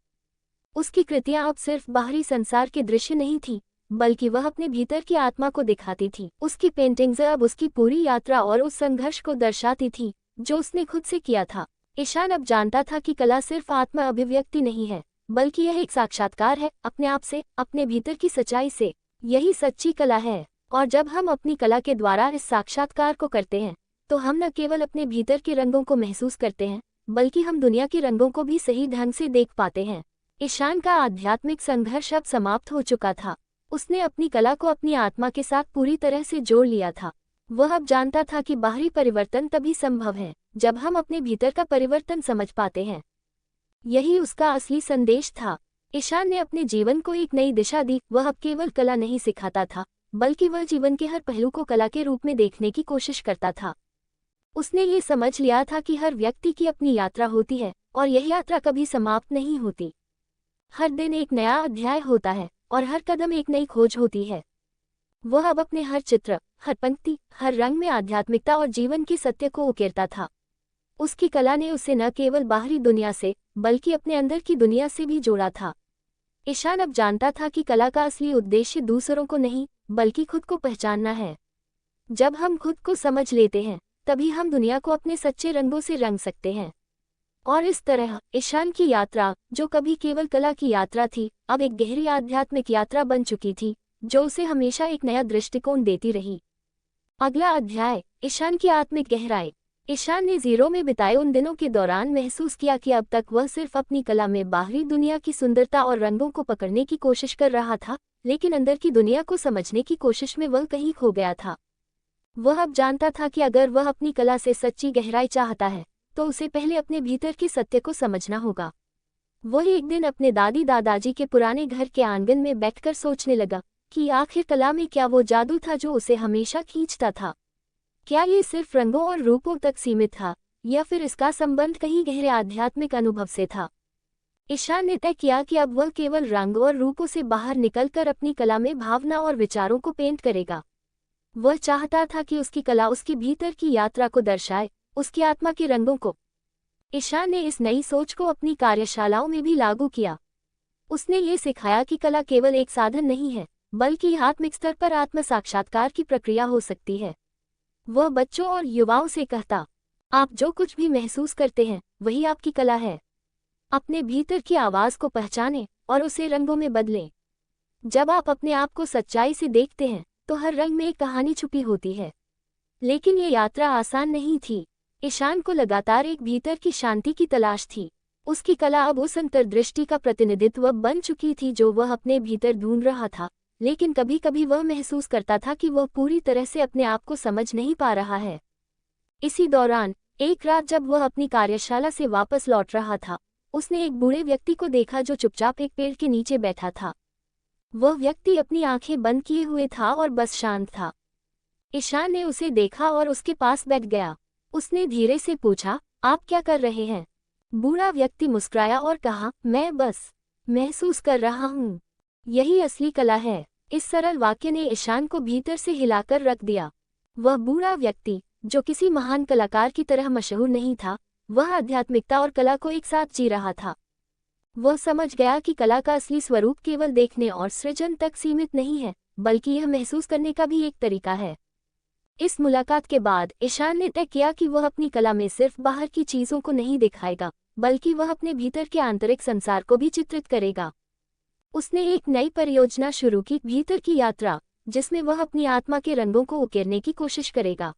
उसकी कृतियां अब सिर्फ बाहरी संसार के दृश्य नहीं थी बल्कि वह अपने भीतर की आत्मा को दिखाती थी। उसकी पेंटिंग्स अब उसकी पूरी यात्रा और उस संघर्ष को दर्शाती थी जो उसने खुद से किया था। ईशान अब जानता था कि कला सिर्फ आत्मा अभिव्यक्ति नहीं है बल्कि यह एक साक्षात्कार है अपने आप से, अपने भीतर की सच्चाई से। यही सच्ची कला है। और जब हम अपनी कला के द्वारा इस साक्षात्कार को करते हैं तो हम न केवल अपने भीतर के रंगों को महसूस करते हैं बल्कि हम दुनिया के रंगों को भी सही ढंग से देख पाते हैं। ईशान का आध्यात्मिक संघर्ष अब समाप्त हो चुका था। उसने अपनी कला को अपनी आत्मा के साथ पूरी तरह से जोड़ लिया था। वह अब जानता था कि बाहरी परिवर्तन तभी संभव है जब हम अपने भीतर का परिवर्तन समझ पाते हैं। यही उसका असली संदेश था। ईशान ने अपने जीवन को एक नई दिशा दी। वह अब केवल कला नहीं सिखाता था बल्कि वह जीवन के हर पहलू को कला के रूप में देखने की कोशिश करता था। उसने ये समझ लिया था कि हर व्यक्ति की अपनी यात्रा होती है और यह यात्रा कभी समाप्त नहीं होती। हर दिन एक नया अध्याय होता है और हर कदम एक नई खोज होती है। वह अब अपने हर चित्र, हर पंक्ति, हर रंग में आध्यात्मिकता और जीवन के सत्य को उकेरता था। उसकी कला ने उसे न केवल बाहरी दुनिया से बल्कि अपने अंदर की दुनिया से भी जोड़ा था। ईशान अब जानता था कि कला का असली उद्देश्य दूसरों को नहीं बल्कि खुद को पहचानना है। जब हम खुद को समझ लेते हैं तभी हम दुनिया को अपने सच्चे रंगों से रंग सकते हैं। और इस तरह ईशान की यात्रा, जो कभी केवल कला की यात्रा थी, अब एक गहरी आध्यात्मिक यात्रा बन चुकी थी जो उसे हमेशा एक नया दृष्टिकोण देती रही। अगला अध्याय, ईशान की आत्मिक गहराई। ईशान ने जीरो में बिताए उन दिनों के दौरान महसूस किया कि अब तक वह सिर्फ अपनी कला में बाहरी दुनिया की सुंदरता और रंगों को पकड़ने की कोशिश कर रहा था, लेकिन अंदर की दुनिया को समझने की कोशिश में वह कहीं खो गया था। वह अब जानता था कि अगर वह अपनी कला से सच्ची गहराई चाहता है तो उसे पहले अपने भीतर के सत्य को समझना होगा। वह एक दिन अपने दादी दादाजी के पुराने घर के आंगन में बैठकर सोचने लगा कि आखिर कला में क्या वो जादू था जो उसे हमेशा खींचता था। क्या ये सिर्फ रंगों और रूपों तक सीमित था या फिर इसका संबंध कहीं गहरे आध्यात्मिक अनुभव से था। ईशान ने तय किया कि अब वह केवल रंग और रूपों से बाहर निकलकर अपनी कला में भावना और विचारों को पेंट करेगा। वह चाहता था कि उसकी कला उसकी भीतर की यात्रा को दर्शाए, उसकी आत्मा के रंगों को। ईशान ने इस नई सोच को अपनी कार्यशालाओं में भी लागू किया। उसने ये सिखाया कि कला केवल एक साधन नहीं है, बल्कि आत्मिक स्तर पर आत्म साक्षात्कार की प्रक्रिया हो सकती है। वह बच्चों और युवाओं से कहता, आप जो कुछ भी महसूस करते हैं वही आपकी कला है। अपने भीतर की आवाज़ को पहचानें और उसे रंगों में बदलें। जब आप अपने आप को सच्चाई से देखते हैं तो हर रंग में एक कहानी छुपी होती है। लेकिन ये यात्रा आसान नहीं थी। ईशान को लगातार एक भीतर की शांति की तलाश थी। उसकी कला अब उस अंतर्दृष्टि का प्रतिनिधित्व बन चुकी थी जो वह अपने भीतर ढूंढ रहा था, लेकिन कभी कभी वह महसूस करता था कि वह पूरी तरह से अपने आप को समझ नहीं पा रहा है। इसी दौरान एक रात जब वह अपनी कार्यशाला से वापस लौट रहा था, उसने एक बूढ़े व्यक्ति को देखा जो चुपचाप एक पेड़ के नीचे बैठा था। वह व्यक्ति अपनी आंखें बंद किए हुए था और बस शांत था। ईशान ने उसे देखा और उसके पास बैठ गया। उसने धीरे से पूछा, आप क्या कर रहे हैं? बूढ़ा व्यक्ति मुस्कुराया और कहा, मैं बस महसूस कर रहा हूँ। यही असली कला है। इस सरल वाक्य ने ईशान को भीतर से हिलाकर रख दिया। वह बूढ़ा व्यक्ति, जो किसी महान कलाकार की तरह मशहूर नहीं था, वह आध्यात्मिकता और कला को एक साथ जी रहा था। वह समझ गया कि कला का असली स्वरूप केवल देखने और सृजन तक सीमित नहीं है, बल्कि यह महसूस करने का भी एक तरीका है। इस मुलाकात के बाद ईशान ने तय किया कि वह अपनी कला में सिर्फ बाहर की चीज़ों को नहीं दिखाएगा, बल्कि वह अपने भीतर के आंतरिक संसार को भी चित्रित करेगा। उसने एक नई परियोजना शुरू की, भीतर की यात्रा, जिसमें वह अपनी आत्मा के रंगों को उकेरने की कोशिश करेगा।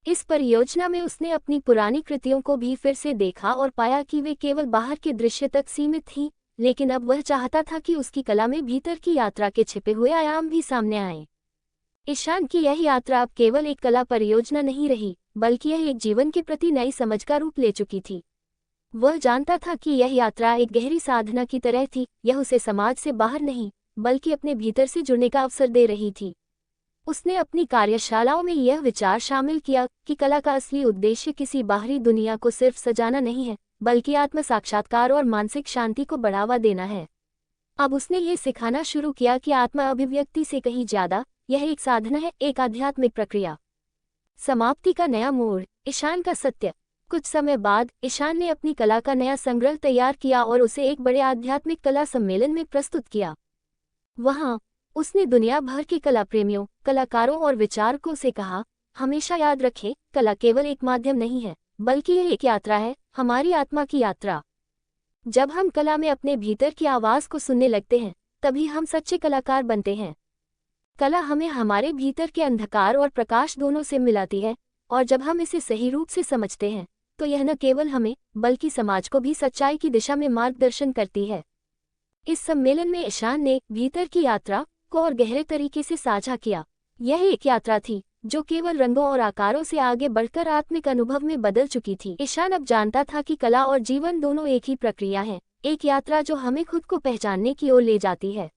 इस परियोजना में उसने अपनी पुरानी कृतियों को भी फिर से देखा और पाया कि वे केवल बाहर के दृश्य तक सीमित थीं, लेकिन अब वह चाहता था कि उसकी कला में भीतर की यात्रा के छिपे हुए आयाम भी सामने आएं। ईशान की यह यात्रा अब केवल एक कला परियोजना नहीं रही, बल्कि यह एक जीवन के प्रति नई समझ का रूप ले चुकी थी। वह जानता था कि यह यात्रा एक गहरी साधना की तरह थी। यह उसे समाज से बाहर नहीं, बल्कि अपने भीतर से जुड़ने का अवसर दे रही थी। उसने अपनी कार्यशालाओं में यह विचार शामिल किया कि कला का असली उद्देश्य किसी बाहरी दुनिया को सिर्फ सजाना नहीं है, बल्कि आत्म साक्षात्कार और मानसिक शांति को बढ़ावा देना है। अब उसने ये सिखाना शुरू किया कि आत्मा अभिव्यक्ति से कहीं ज्यादा, यह एक साधना है, एक आध्यात्मिक प्रक्रिया। समाप्ति का नया मोड़, ईशान का सत्य। कुछ समय बाद ईशान ने अपनी कला का नया संग्रह तैयार किया और उसे एक बड़े आध्यात्मिक कला सम्मेलन में प्रस्तुत किया। वहाँ उसने दुनिया भर के कला प्रेमियों, कलाकारों और विचारकों से कहा, हमेशा याद रखें, कला केवल एक माध्यम नहीं है, बल्कि यह एक यात्रा है, हमारी आत्मा की यात्रा। जब हम कला में अपने भीतर की आवाज़ को सुनने लगते हैं, तभी हम सच्चे कलाकार बनते हैं। कला हमें हमारे भीतर के अंधकार और प्रकाश दोनों से मिलाती है, और जब हम इसे सही रूप से समझते हैं, तो यह न केवल हमें, बल्कि समाज को भी सच्चाई की दिशा में मार्गदर्शन करती है। इस सम्मेलन में ईशान ने भीतर की यात्रा को और गहरे तरीके से साझा किया। यह एक यात्रा थी जो केवल रंगों और आकारों से आगे बढ़कर आत्मिक अनुभव में बदल चुकी थी। ईशान अब जानता था कि कला और जीवन दोनों एक ही प्रक्रिया है, एक यात्रा जो हमें खुद को पहचानने की ओर ले जाती है।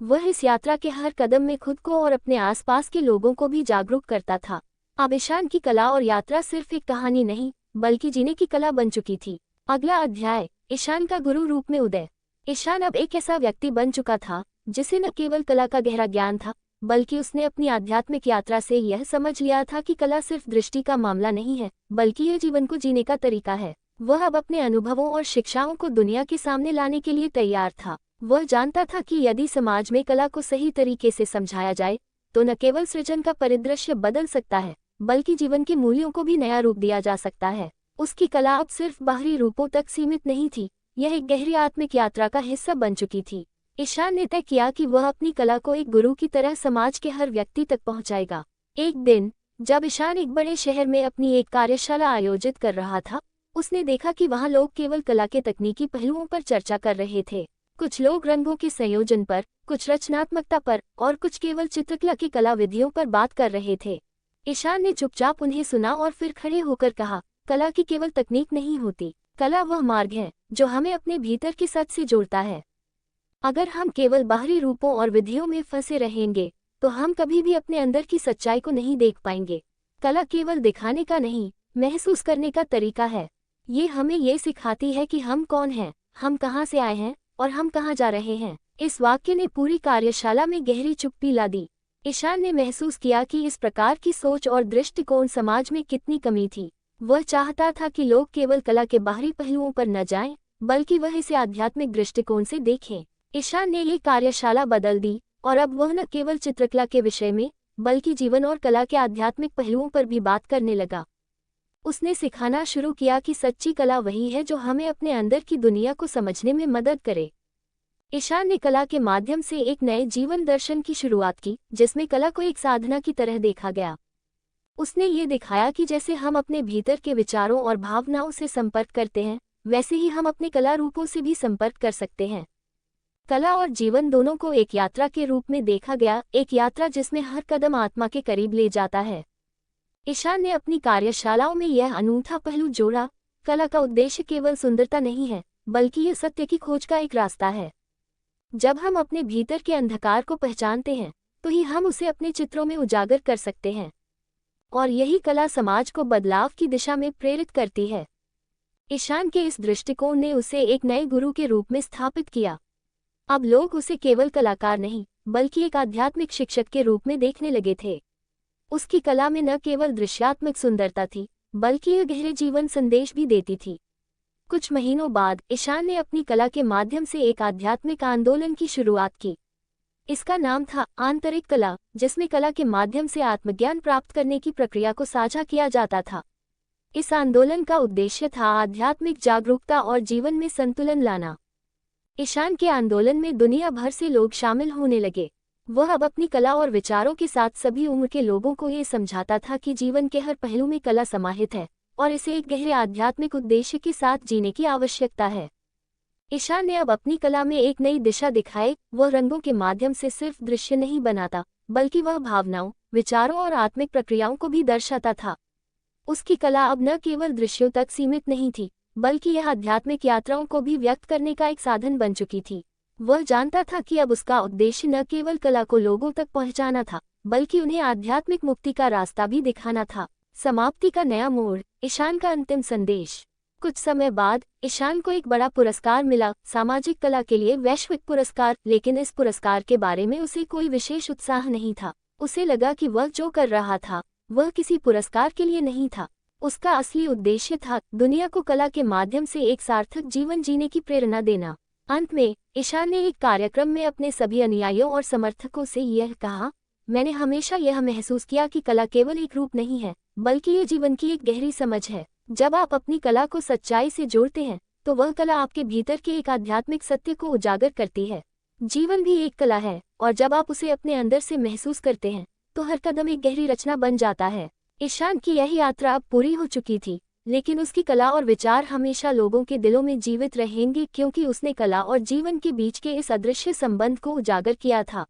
वह इस यात्रा के हर कदम में खुद को और अपने आसपास के लोगों को भी जागरूक करता था। अब ईशान की कला और यात्रा सिर्फ एक कहानी नहीं, बल्कि जीने की कला बन चुकी थी। अगला अध्याय, ईशान का गुरु रूप में उदय। ईशान अब एक ऐसा व्यक्ति बन चुका था जिसे न केवल कला का गहरा ज्ञान था, बल्कि उसने अपनी आध्यात्मिक यात्रा से यह समझ लिया था कि कला सिर्फ दृष्टि का मामला नहीं है, बल्कि यह जीवन को जीने का तरीका है। वह अब अपने अनुभवों और शिक्षाओं को दुनिया के सामने लाने के लिए तैयार था। वह जानता था कि यदि समाज में कला को सही तरीके से समझाया जाए, तो न केवल सृजन का परिदृश्य बदल सकता है, बल्कि जीवन के मूल्यों को भी नया रूप दिया जा सकता है। उसकी कला अब सिर्फ बाहरी रूपों तक सीमित नहीं थी, यह एक गहरी आत्मिक यात्रा का हिस्सा बन चुकी थी। ईशान ने तय किया कि वह अपनी कला को एक गुरु की तरह समाज के हर व्यक्ति तक पहुंचाएगा। एक दिन जब ईशान एक बड़े शहर में अपनी एक कार्यशाला आयोजित कर रहा था, उसने देखा कि वहां लोग केवल कला के तकनीकी पहलुओं पर चर्चा कर रहे थे। कुछ लोग रंगों के संयोजन पर, कुछ रचनात्मकता पर और कुछ केवल चित्रकला की कला विधियों पर बात कर रहे थे। ईशान ने चुपचाप उन्हें सुना और फिर खड़े होकर कहा, कला की केवल तकनीक नहीं होती, कला वह मार्ग है जो हमें अपने भीतर के सच से जोड़ता है। अगर हम केवल बाहरी रूपों और विधियों में फंसे रहेंगे, तो हम कभी भी अपने अंदर की सच्चाई को नहीं देख पाएंगे। कला केवल दिखाने का नहीं, महसूस करने का तरीका है। ये हमें ये सिखाती है कि हम कौन हैं, हम कहाँ से आए हैं और हम कहाँ जा रहे हैं। इस वाक्य ने पूरी कार्यशाला में गहरी चुप्पी ला दी। ईशान ने महसूस किया कि इस प्रकार की सोच और दृष्टिकोण समाज में कितनी कमी थी। वह चाहता था कि लोग केवल कला के बाहरी पहलुओं पर न जाएं, बल्कि वह इसे आध्यात्मिक दृष्टिकोण से देखें। ईशान ने ये कार्यशाला बदल दी और अब वह न केवल चित्रकला के विषय में, बल्कि जीवन और कला के आध्यात्मिक पहलुओं पर भी बात करने लगा। उसने सिखाना शुरू किया कि सच्ची कला वही है जो हमें अपने अंदर की दुनिया को समझने में मदद करे। ईशान ने कला के माध्यम से एक नए जीवन दर्शन की शुरुआत की, जिसमें कला को एक साधना की तरह देखा गया। उसने ये दिखाया कि जैसे हम अपने भीतर के विचारों और भावनाओं से संपर्क करते हैं, वैसे ही हम अपने कला रूपों से भी संपर्क कर सकते हैं। कला और जीवन दोनों को एक यात्रा के रूप में देखा गया, एक यात्रा जिसमें हर कदम आत्मा के करीब ले जाता है। ईशान ने अपनी कार्यशालाओं में यह अनूठा पहलू जोड़ा, कला का उद्देश्य केवल सुंदरता नहीं है, बल्कि यह सत्य की खोज का एक रास्ता है। जब हम अपने भीतर के अंधकार को पहचानते हैं, तो ही हम उसे अपने चित्रों में उजागर कर सकते हैं, और यही कला समाज को बदलाव की दिशा में प्रेरित करती है। ईशान के इस दृष्टिकोण ने उसे एक नए गुरु के रूप में स्थापित किया। अब लोग उसे केवल कलाकार नहीं, बल्कि एक आध्यात्मिक शिक्षक के रूप में देखने लगे थे। उसकी कला में न केवल दृश्यात्मक सुंदरता थी, बल्कि यह गहरे जीवन संदेश भी देती थी। कुछ महीनों बाद ईशान ने अपनी कला के माध्यम से एक आध्यात्मिक आंदोलन की शुरुआत की। इसका नाम था आंतरिक कला, जिसमें कला के माध्यम से आत्मज्ञान प्राप्त करने की प्रक्रिया को साझा किया जाता था। इस आंदोलन का उद्देश्य था आध्यात्मिक जागरूकता और जीवन में संतुलन लाना। ईशान के आंदोलन में दुनिया भर से लोग शामिल होने लगे। वह अब अपनी कला और विचारों के साथ सभी उम्र के लोगों को ये समझाता था कि जीवन के हर पहलू में कला समाहित है और इसे एक गहरे आध्यात्मिक उद्देश्य के साथ जीने की आवश्यकता है। ईशान ने अब अपनी कला में एक नई दिशा दिखाई। वह रंगों के माध्यम से सिर्फ दृश्य नहीं बनाता, बल्कि वह भावनाओं, विचारों और आत्मिक प्रक्रियाओं को भी दर्शाता था। उसकी कला अब न केवल दृश्यों तक सीमित नहीं थी, बल्कि यह आध्यात्मिक यात्राओं को भी व्यक्त करने का एक साधन बन चुकी थी। वह जानता था कि अब उसका उद्देश्य न केवल कला को लोगों तक पहुंचाना था, बल्कि उन्हें आध्यात्मिक मुक्ति का रास्ता भी दिखाना था। समाप्ति का नया मोड़, ईशान का अंतिम संदेश। कुछ समय बाद ईशान को एक बड़ा पुरस्कार मिला, सामाजिक कला के लिए वैश्विक पुरस्कार। लेकिन इस पुरस्कार के बारे में उसे कोई विशेष उत्साह नहीं था। उसे लगा कि वह जो कर रहा था, वह किसी पुरस्कार के लिए नहीं था। उसका असली उद्देश्य था दुनिया को कला के माध्यम से एक सार्थक जीवन जीने की प्रेरणा देना। अंत में ईशान ने एक कार्यक्रम में अपने सभी अनुयायियों और समर्थकों से यह कहा, मैंने हमेशा यह महसूस किया कि कला केवल एक रूप नहीं है, बल्कि ये जीवन की एक गहरी समझ है। जब आप अपनी कला को सच्चाई से जोड़ते हैं, तो वह कला आपके भीतर के एक आध्यात्मिक सत्य को उजागर करती है। जीवन भी एक कला है, और जब आप उसे अपने अंदर से महसूस करते हैं, तो हर कदम एक गहरी रचना बन जाता है। ईशान की यह यात्रा अब पूरी हो चुकी थी, लेकिन उसकी कला और विचार हमेशा लोगों के दिलों में जीवित रहेंगे, क्योंकि उसने कला और जीवन के बीच के इस अदृश्य संबंध को उजागर किया था।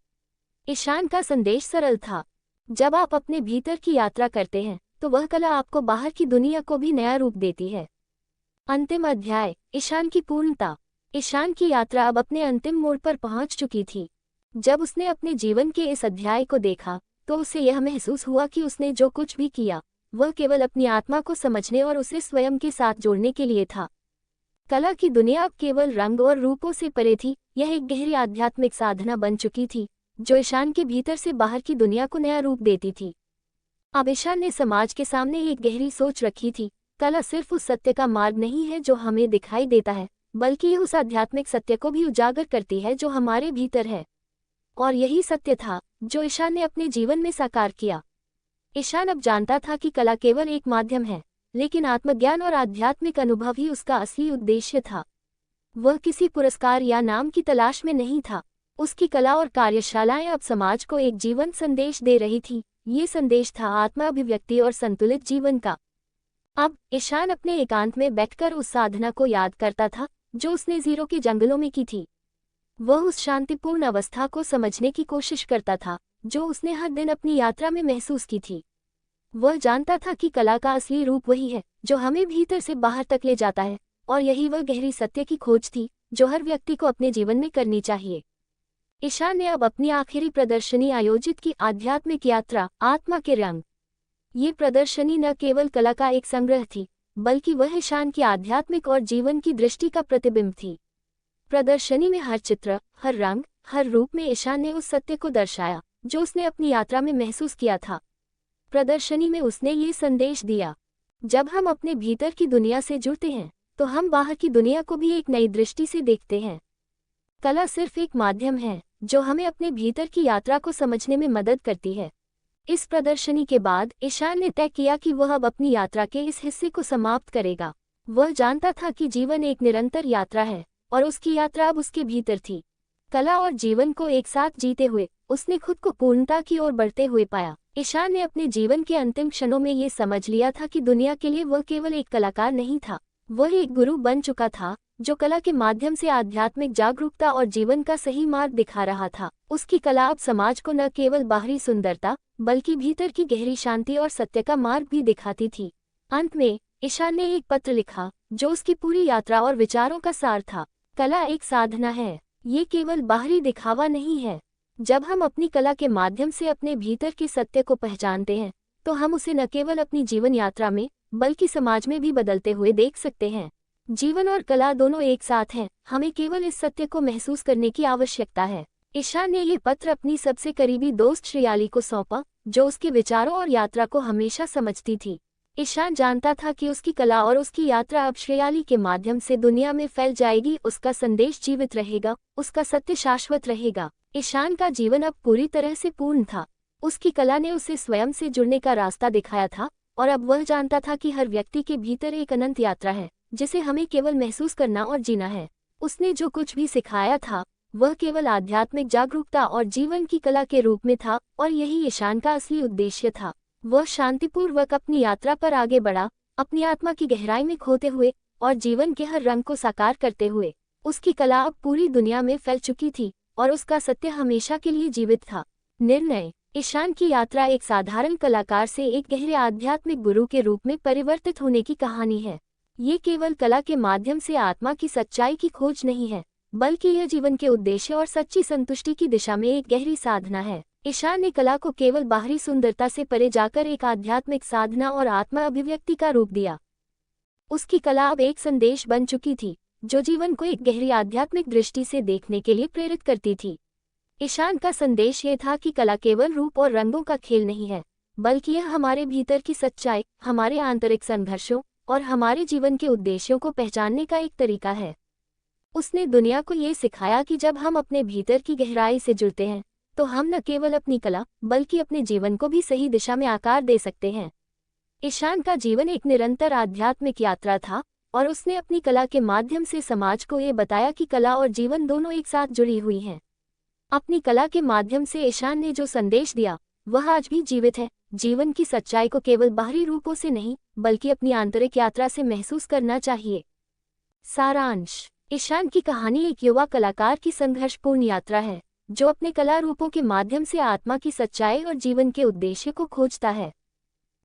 ईशान का संदेश सरल था, जब आप अपने भीतर की यात्रा करते हैं, तो वह कला आपको बाहर की दुनिया को भी नया रूप देती है। अंतिम अध्याय, ईशान की पूर्णता। ईशान की यात्रा अब अपने अंतिम मोड़ पर पहुंच चुकी थी। जब उसने अपने जीवन के इस अध्याय को देखा, तो उसे यह महसूस हुआ कि उसने जो कुछ भी किया, वह केवल अपनी आत्मा को समझने और उसे स्वयं के साथ जोड़ने के लिए था। कला की दुनिया अब केवल रंग और रूपों से परे थी। यह एक गहरी आध्यात्मिक साधना बन चुकी थी, जो ईशान के भीतर से बाहर की दुनिया को नया रूप देती थी। अब ईशान ने समाज के सामने एक गहरी सोच रखी थी। कला सिर्फ उस सत्य का मार्ग नहीं है जो हमें दिखाई देता है, बल्कि यह उस आध्यात्मिक सत्य को भी उजागर करती है जो हमारे भीतर है। और यही सत्य था जो ईशान ने अपने जीवन में साकार किया। ईशान अब जानता था कि कला केवल एक माध्यम है, लेकिन आत्मज्ञान और आध्यात्मिक अनुभव ही उसका असली उद्देश्य था। वह किसी पुरस्कार या नाम की तलाश में नहीं था। उसकी कला और कार्यशालाएं अब समाज को एक जीवन संदेश दे रही थी। ये संदेश था आत्मा अभिव्यक्ति और संतुलित जीवन का। अब ईशान अपने एकांत में बैठकर उस साधना को याद करता था जो उसने जीरो के जंगलों में की थी। वह उस शांतिपूर्ण अवस्था को समझने की कोशिश करता था जो उसने हर दिन अपनी यात्रा में महसूस की थी। वह जानता था कि कला का असली रूप वही है जो हमें भीतर से बाहर तक ले जाता है, और यही वह गहरी सत्य की खोज थी जो हर व्यक्ति को अपने जीवन में करनी चाहिए। ईशान ने अब अपनी आखिरी प्रदर्शनी आयोजित की, आध्यात्मिक यात्रा, आत्मा के रंग। ये प्रदर्शनी न केवल कला का एक संग्रह थी, बल्कि वह ईशान की आध्यात्मिक और जीवन की दृष्टि का प्रतिबिंब थी। प्रदर्शनी में हर चित्र, हर रंग, हर रूप में ईशान ने उस सत्य को दर्शाया जो उसने अपनी यात्रा में महसूस किया था। प्रदर्शनी में उसने ये संदेश दिया, जब हम अपने भीतर की दुनिया से जुड़ते हैं तो हम बाहर की दुनिया को भी एक नई दृष्टि से देखते हैं। कला सिर्फ एक माध्यम है जो हमें अपने भीतर की यात्रा को समझने में मदद करती है। इस प्रदर्शनी के बाद ईशान ने तय किया कि वह अब अपनी यात्रा के इस हिस्से को समाप्त करेगा। वह जानता था कि जीवन एक निरंतर यात्रा है और उसकी यात्रा अब उसके भीतर थी। कला और जीवन को एक साथ जीते हुए उसने खुद को पूर्णता की ओर बढ़ते हुए पाया। ईशान ने अपने जीवन के अंतिम क्षणों में ये समझ लिया था कि दुनिया के लिए वह केवल एक कलाकार नहीं था, वह एक गुरु बन चुका था जो कला के माध्यम से आध्यात्मिक जागरूकता और जीवन का सही मार्ग दिखा रहा था। उसकी कला अब समाज को न केवल बाहरी सुंदरता बल्कि भीतर की गहरी शांति और सत्य का मार्ग भी दिखाती थी। अंत में ईशान ने एक पत्र लिखा जो उसकी पूरी यात्रा और विचारों का सार था। कला एक साधना है, ये केवल बाहरी दिखावा नहीं है। जब हम अपनी कला के माध्यम से अपने भीतर के सत्य को पहचानते हैं तो हम उसे न केवल अपनी जीवन यात्रा में बल्कि समाज में भी बदलते हुए देख सकते हैं। जीवन और कला दोनों एक साथ हैं, हमें केवल इस सत्य को महसूस करने की आवश्यकता है। ईशान ने ये पत्र अपनी सबसे करीबी दोस्त श्रेयाली को सौंपा जो उसके विचारों और यात्रा को हमेशा समझती थी। ईशान जानता था कि उसकी कला और उसकी यात्रा अब श्रेयाली के माध्यम से दुनिया में फैल जाएगी। उसका संदेश जीवित रहेगा, उसका सत्य शाश्वत रहेगा। ईशान का जीवन अब पूरी तरह से पूर्ण था। उसकी कला ने उसे स्वयं से जुड़ने का रास्ता दिखाया था और अब वह जानता था कि हर व्यक्ति के भीतर एक अनंत यात्रा है जिसे हमें केवल महसूस करना और जीना है। उसने जो कुछ भी सिखाया था वह केवल आध्यात्मिक जागरूकता और जीवन की कला के रूप में था और यही ईशान का असली उद्देश्य था। वह शांतिपूर्वक अपनी यात्रा पर आगे बढ़ा, अपनी आत्मा की गहराई में खोते हुए और जीवन के हर रंग को साकार करते हुए। उसकी कला अब पूरी दुनिया में फैल चुकी थी और उसका सत्य हमेशा के लिए जीवित था। निर्णय: ईशान की यात्रा एक साधारण कलाकार से एक गहरे आध्यात्मिक गुरु के रूप में परिवर्तित होने की कहानी है। ये केवल कला के माध्यम से आत्मा की सच्चाई की खोज नहीं है, बल्कि यह जीवन के उद्देश्य और सच्ची संतुष्टि की दिशा में एक गहरी साधना है। ईशान ने कला को केवल बाहरी सुंदरता से परे जाकर एक आध्यात्मिक साधना और आत्मा अभिव्यक्ति का रूप दिया। उसकी कला अब एक संदेश बन चुकी थी जो जीवन को एक गहरी आध्यात्मिक दृष्टि से देखने के लिए प्रेरित करती थी। ईशान का संदेश ये था कि कला केवल रूप और रंगों का खेल नहीं है, बल्कि यह हमारे भीतर की सच्चाई, हमारे आंतरिक संघर्षों और हमारे जीवन के उद्देश्यों को पहचानने का एक तरीका है। उसने दुनिया को ये सिखाया कि जब हम अपने भीतर की गहराई से जुड़ते हैं तो हम न केवल अपनी कला बल्कि अपने जीवन को भी सही दिशा में आकार दे सकते हैं। ईशान का जीवन एक निरंतर आध्यात्मिक यात्रा था और उसने अपनी कला के माध्यम से समाज को ये बताया कि कला और जीवन दोनों एक साथ जुड़ी हुई हैं। अपनी कला के माध्यम से ईशान ने जो संदेश दिया वह आज भी जीवित है। जीवन की सच्चाई को केवल बाहरी रूपों से नहीं बल्कि अपनी आंतरिक यात्रा से महसूस करना चाहिए। सारांश: ईशान की कहानी एक युवा कलाकार की संघर्षपूर्ण यात्रा है जो अपने कला रूपों के माध्यम से आत्मा की सच्चाई और जीवन के उद्देश्य को खोजता है।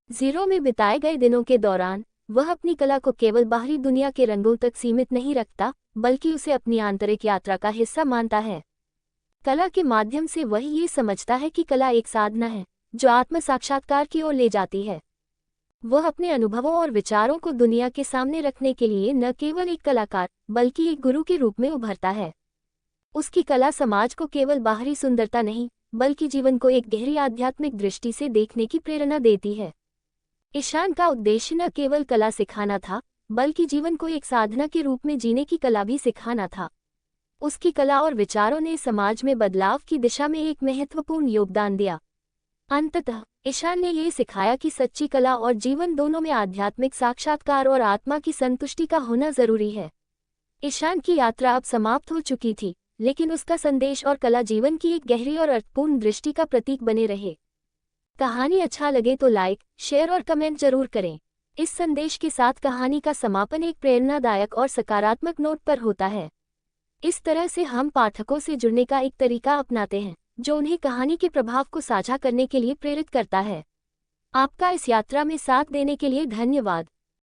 जीरो में बिताए गए दिनों के दौरान वह अपनी कला को केवल बाहरी दुनिया के रंगों तक सीमित नहीं रखता बल्कि उसे अपनी आंतरिक यात्रा का हिस्सा मानता है। कला के माध्यम से वह ये समझता है कि कला एक साधना है जो आत्म साक्षात्कार की ओर ले जाती है। वह अपने अनुभवों और विचारों को दुनिया के सामने रखने के लिए न केवल एक कलाकार बल्कि एक गुरु के रूप में उभरता है। उसकी कला समाज को केवल बाहरी सुंदरता नहीं बल्कि जीवन को एक गहरी आध्यात्मिक दृष्टि से देखने की प्रेरणा देती है। ईशान का उद्देश्य न केवल कला सिखाना था बल्कि जीवन को एक साधना के रूप में जीने की कला भी सिखाना था। उसकी कला और विचारों ने समाज में बदलाव की दिशा में एक महत्वपूर्ण योगदान दिया। अंततः ईशान ने ये सिखाया कि सच्ची कला और जीवन दोनों में आध्यात्मिक साक्षात्कार और आत्मा की संतुष्टि का होना जरूरी है। ईशान की यात्रा अब समाप्त हो चुकी थी, लेकिन उसका संदेश और कला जीवन की एक गहरी और अर्थपूर्ण दृष्टि का प्रतीक बने रहे। कहानी अच्छा लगे तो लाइक, शेयर और कमेंट जरूर करें। इस संदेश के साथ कहानी का समापन एक प्रेरणादायक और सकारात्मक नोट पर होता है। इस तरह से हम पाठकों से जुड़ने का एक तरीका अपनाते हैं जो उन्हें कहानी के प्रभाव को साझा करने के लिए प्रेरित करता है। आपका इस यात्रा में साथ देने के लिए धन्यवाद।